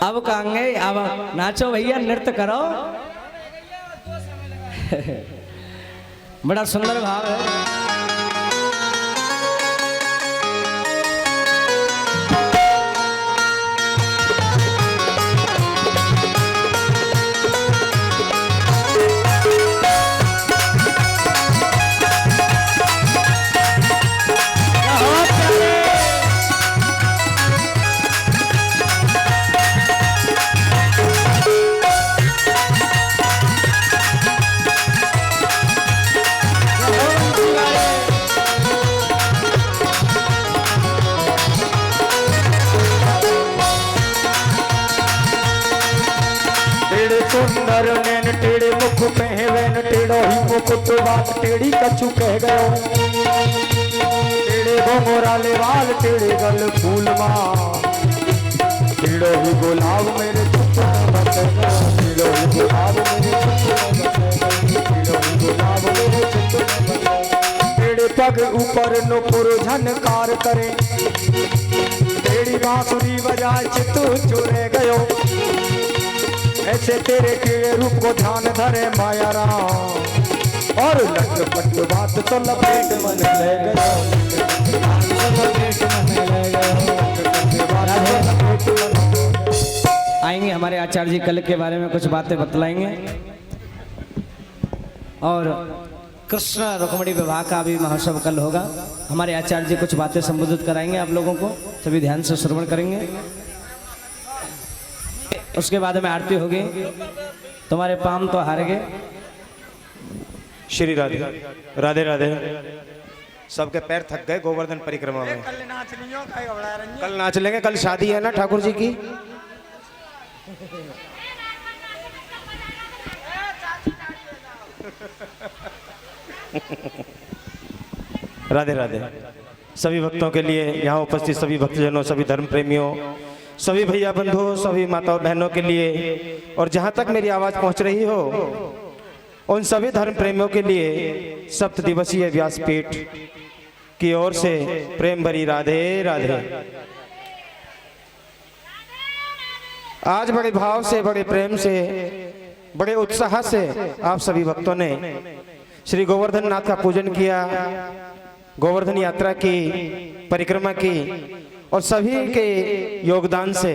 अब कहाँ गए? अब नाचो भैया, नृत्य करो। बड़ा सुंदर भाव है। टेढ़े सुंदर नैन टेढ़े मुख पहवेन टेढ़ो ही मुकुट बात टेढ़ी कछु कह गयो। टेढ़े घुंघराले वाल टेढ़े गल फूल माँ, टेढ़ो ही गुलाब मेरे चुप बच गयो। टेढ़ो ही गुलाब मेरे चुप बच गयो, टेढ़ो ही गुलाब मेरे चुप बच गयो। टेढ़े पग ऊपर नुपुर झनकार करे, टेढ़ी बांसुरी बजाए चित्त चुरे गयो। ऐसे तेरे टेढ़े रूप को ध्यान धरे माया राम, और लटपट बात तो लपेट मन ले गयो। आएंगे हमारे आचार्य जी कल के बारे में कुछ बातें बतलाएंगे, और कृष्ण रुक्मणी विवाह का भी महोत्सव कल होगा। हमारे आचार्य जी कुछ बातें संबोधित कराएंगे आप लोगों को, सभी ध्यान से श्रवण करेंगे। उसके बाद में आरती होगी। तुम्हारे पाम तो हार गए। श्री राधे राधे राधे। सबके पैर थक गए गोवर्धन परिक्रमा में। कल नाच लेंगे, कल शादी है ना ठाकुर जी की। राधे राधे। सभी भक्तों के लिए, यहाँ उपस्थित सभी भक्तजनों, सभी धर्म प्रेमियों, सभी भैया बंधुओं, सभी माताओं बहनों के लिए, और जहाँ तक मेरी आवाज़ पहुँच रही हो उन सभी धर्म प्रेमियों के लिए सप्त दिवसीय व्यासपीठ की ओर से प्रेम भरी राधे राधे। आज बड़े भाव से, बड़े प्रेम से, बड़े उत्साह से आप सभी भक्तों ने श्री गोवर्धन नाथ का पूजन किया, गोवर्धन यात्रा की, परिक्रमा की, और सभी के योगदान से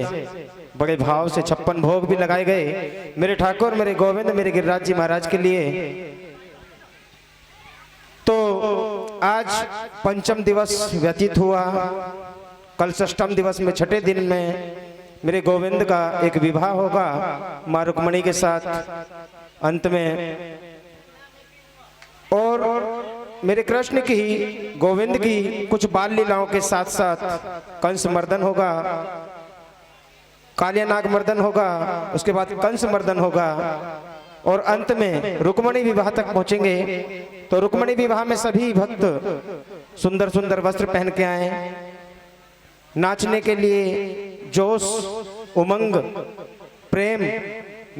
बड़े भाव से 56 भोग भी लगाए गए मेरे ठाकुर, मेरे गोविंद, मेरे गिरिराज जी महाराज के लिए। तो आज पंचम दिवस व्यतीत हुआ, कल षष्ठम दिवस में छठे दिन में मेरे गोविंद का एक विवाह होगा माँ रुक्मणी के साथ अंत में, और मेरे कृष्ण की, गोविंद की कुछ बाल लीलाओं के साथ साथ कंस मर्दन होगा, कालिया नाग मर्दन होगा, उसके बाद कंस मर्दन होगा, और अंत में रुक्मणी विवाह तक पहुंचेंगे। तो रुक्मणी विवाह में सभी भक्त सुंदर सुंदर वस्त्र पहन के आए, नाचने के लिए जोश, उमंग, प्रेम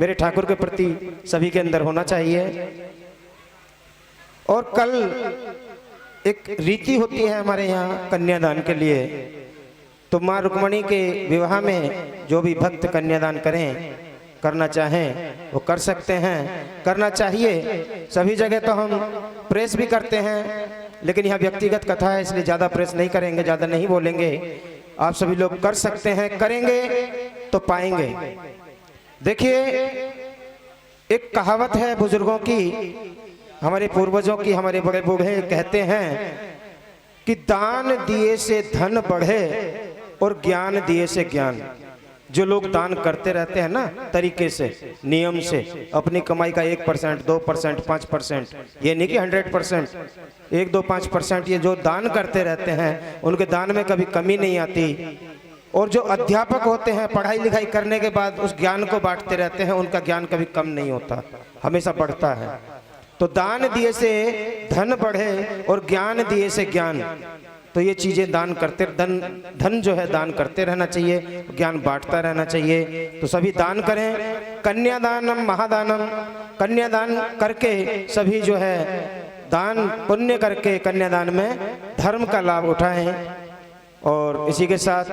मेरे ठाकुर के प्रति सभी के अंदर होना चाहिए। और कल एक रीति होती है हमारे यहाँ कन्यादान के लिए, तो माँ रुक्मणी के विवाह में जो भी भक्त कन्यादान करें, करना चाहें वो कर सकते हैं, करना चाहिए। सभी जगह तो हम प्रेस भी करते हैं, लेकिन यहाँ व्यक्तिगत कथा है इसलिए ज़्यादा प्रेस नहीं करेंगे, ज़्यादा नहीं बोलेंगे। आप सभी लोग कर सकते हैं, करेंगे तो पाएंगे। देखिए, एक कहावत है बुजुर्गों की, हमारे पूर्वजों की, हमारे बड़े बूढ़े कहते हैं कि दान दिए से धन बढ़े और ज्ञान दिए से ज्ञान। जो लोग दान करते रहते हैं ना तरीके से, नियम से, अपनी कमाई का 1%, 2%, 5%, ये नहीं कि 100%, 1, 2, 5%, ये जो दान करते रहते हैं उनके दान में कभी कमी नहीं आती। और जो अध्यापक होते हैं, पढ़ाई लिखाई करने के बाद उस ज्ञान को बांटते रहते हैं, उनका ज्ञान कभी कम नहीं होता, हमेशा बढ़ता है। तो दान दिए से धन बढ़े और ज्ञान दिए से ज्ञान, तो ये चीजें दान करते, धन जो है दान करते रहना चाहिए, ज्ञान बांटता रहना चाहिए। तो सभी दान करें। कन्यादानम महादानम, कन्यादान करके सभी जो है दान पुण्य करके कन्यादान में धर्म का लाभ उठाएं। और इसी के साथ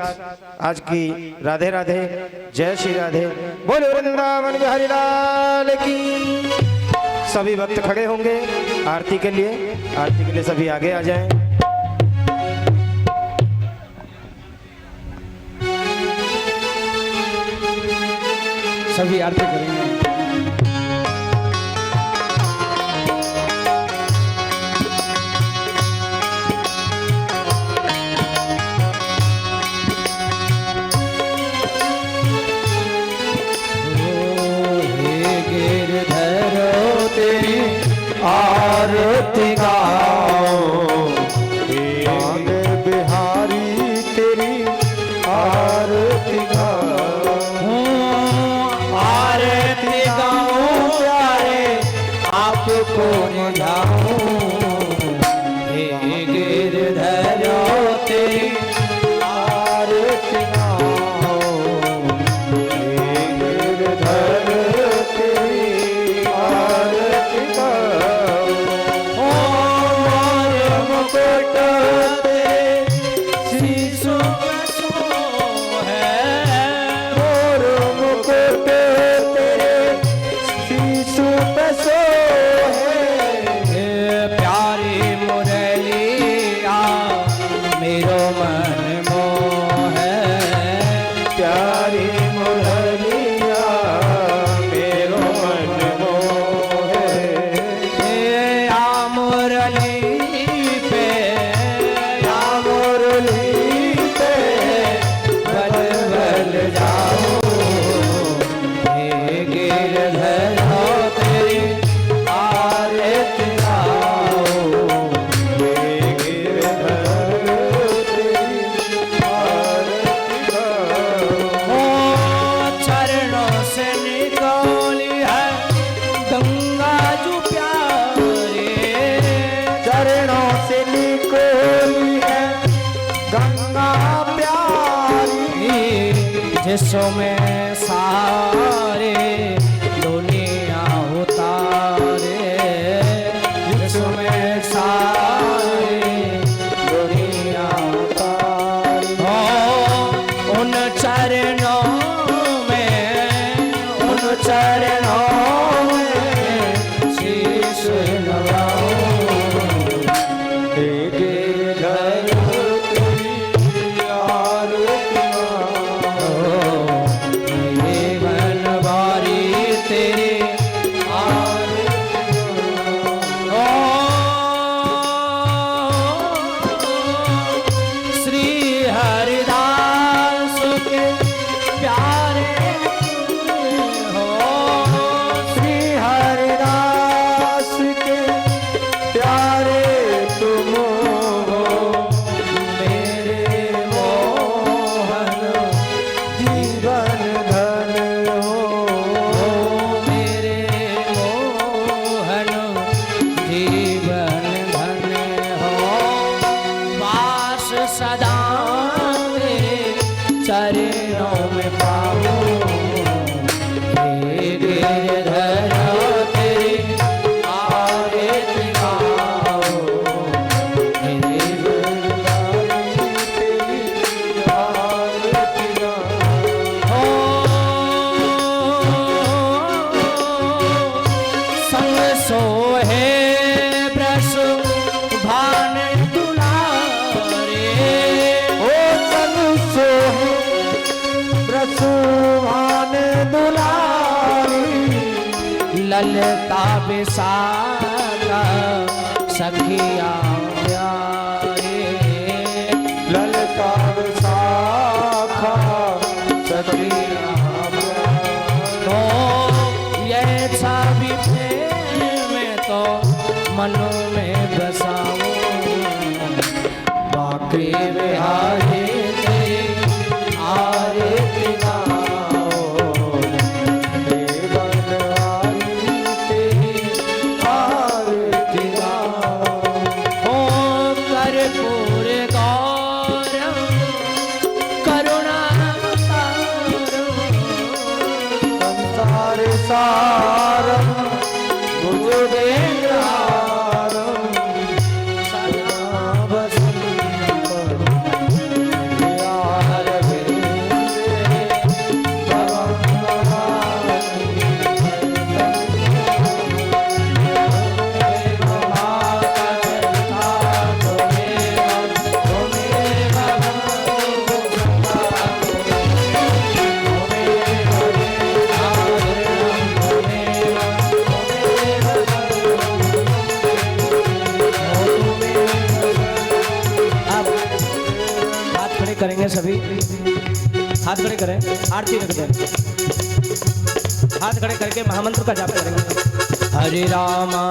आज की राधे राधे, जय श्री राधे, बोलो वृंदावन बिहारी लाल की। सभी भक्त खड़े होंगे आरती के लिए सभी आगे आ जाएं। सभी आरती करेंगे। आरती गाओ बिहारी तेरी आरती गाओ, आरती गाऊं प्यारे आपको निभाऊं, हे गिरधर तेरी आरती गाओ, हे गिरधर तेरी आरती गाओ। जिसमें सारे दुनिया उतारे, जिसमें सारे दुनिया उतारे, उन चरणों में शीश नवाऊं, भान दुलारे ओ सन सोहे प्रसुभान दुलारी ललता विशाखा सखिया प्यारे ललता शाखा सखिया तो ये छवि में तो मनो में बसाऊं बाकी बिहारी तेरी आरती गाओ बनवारी तेरी आरती गाओ ओ कर्पूर गौरम करुणा संसार सारम गुरुदेव करेंगे सभी हाथ खड़े करें आरती रख दें हाथ खड़े करके महामंत्र का जाप करेंगे हरे रामा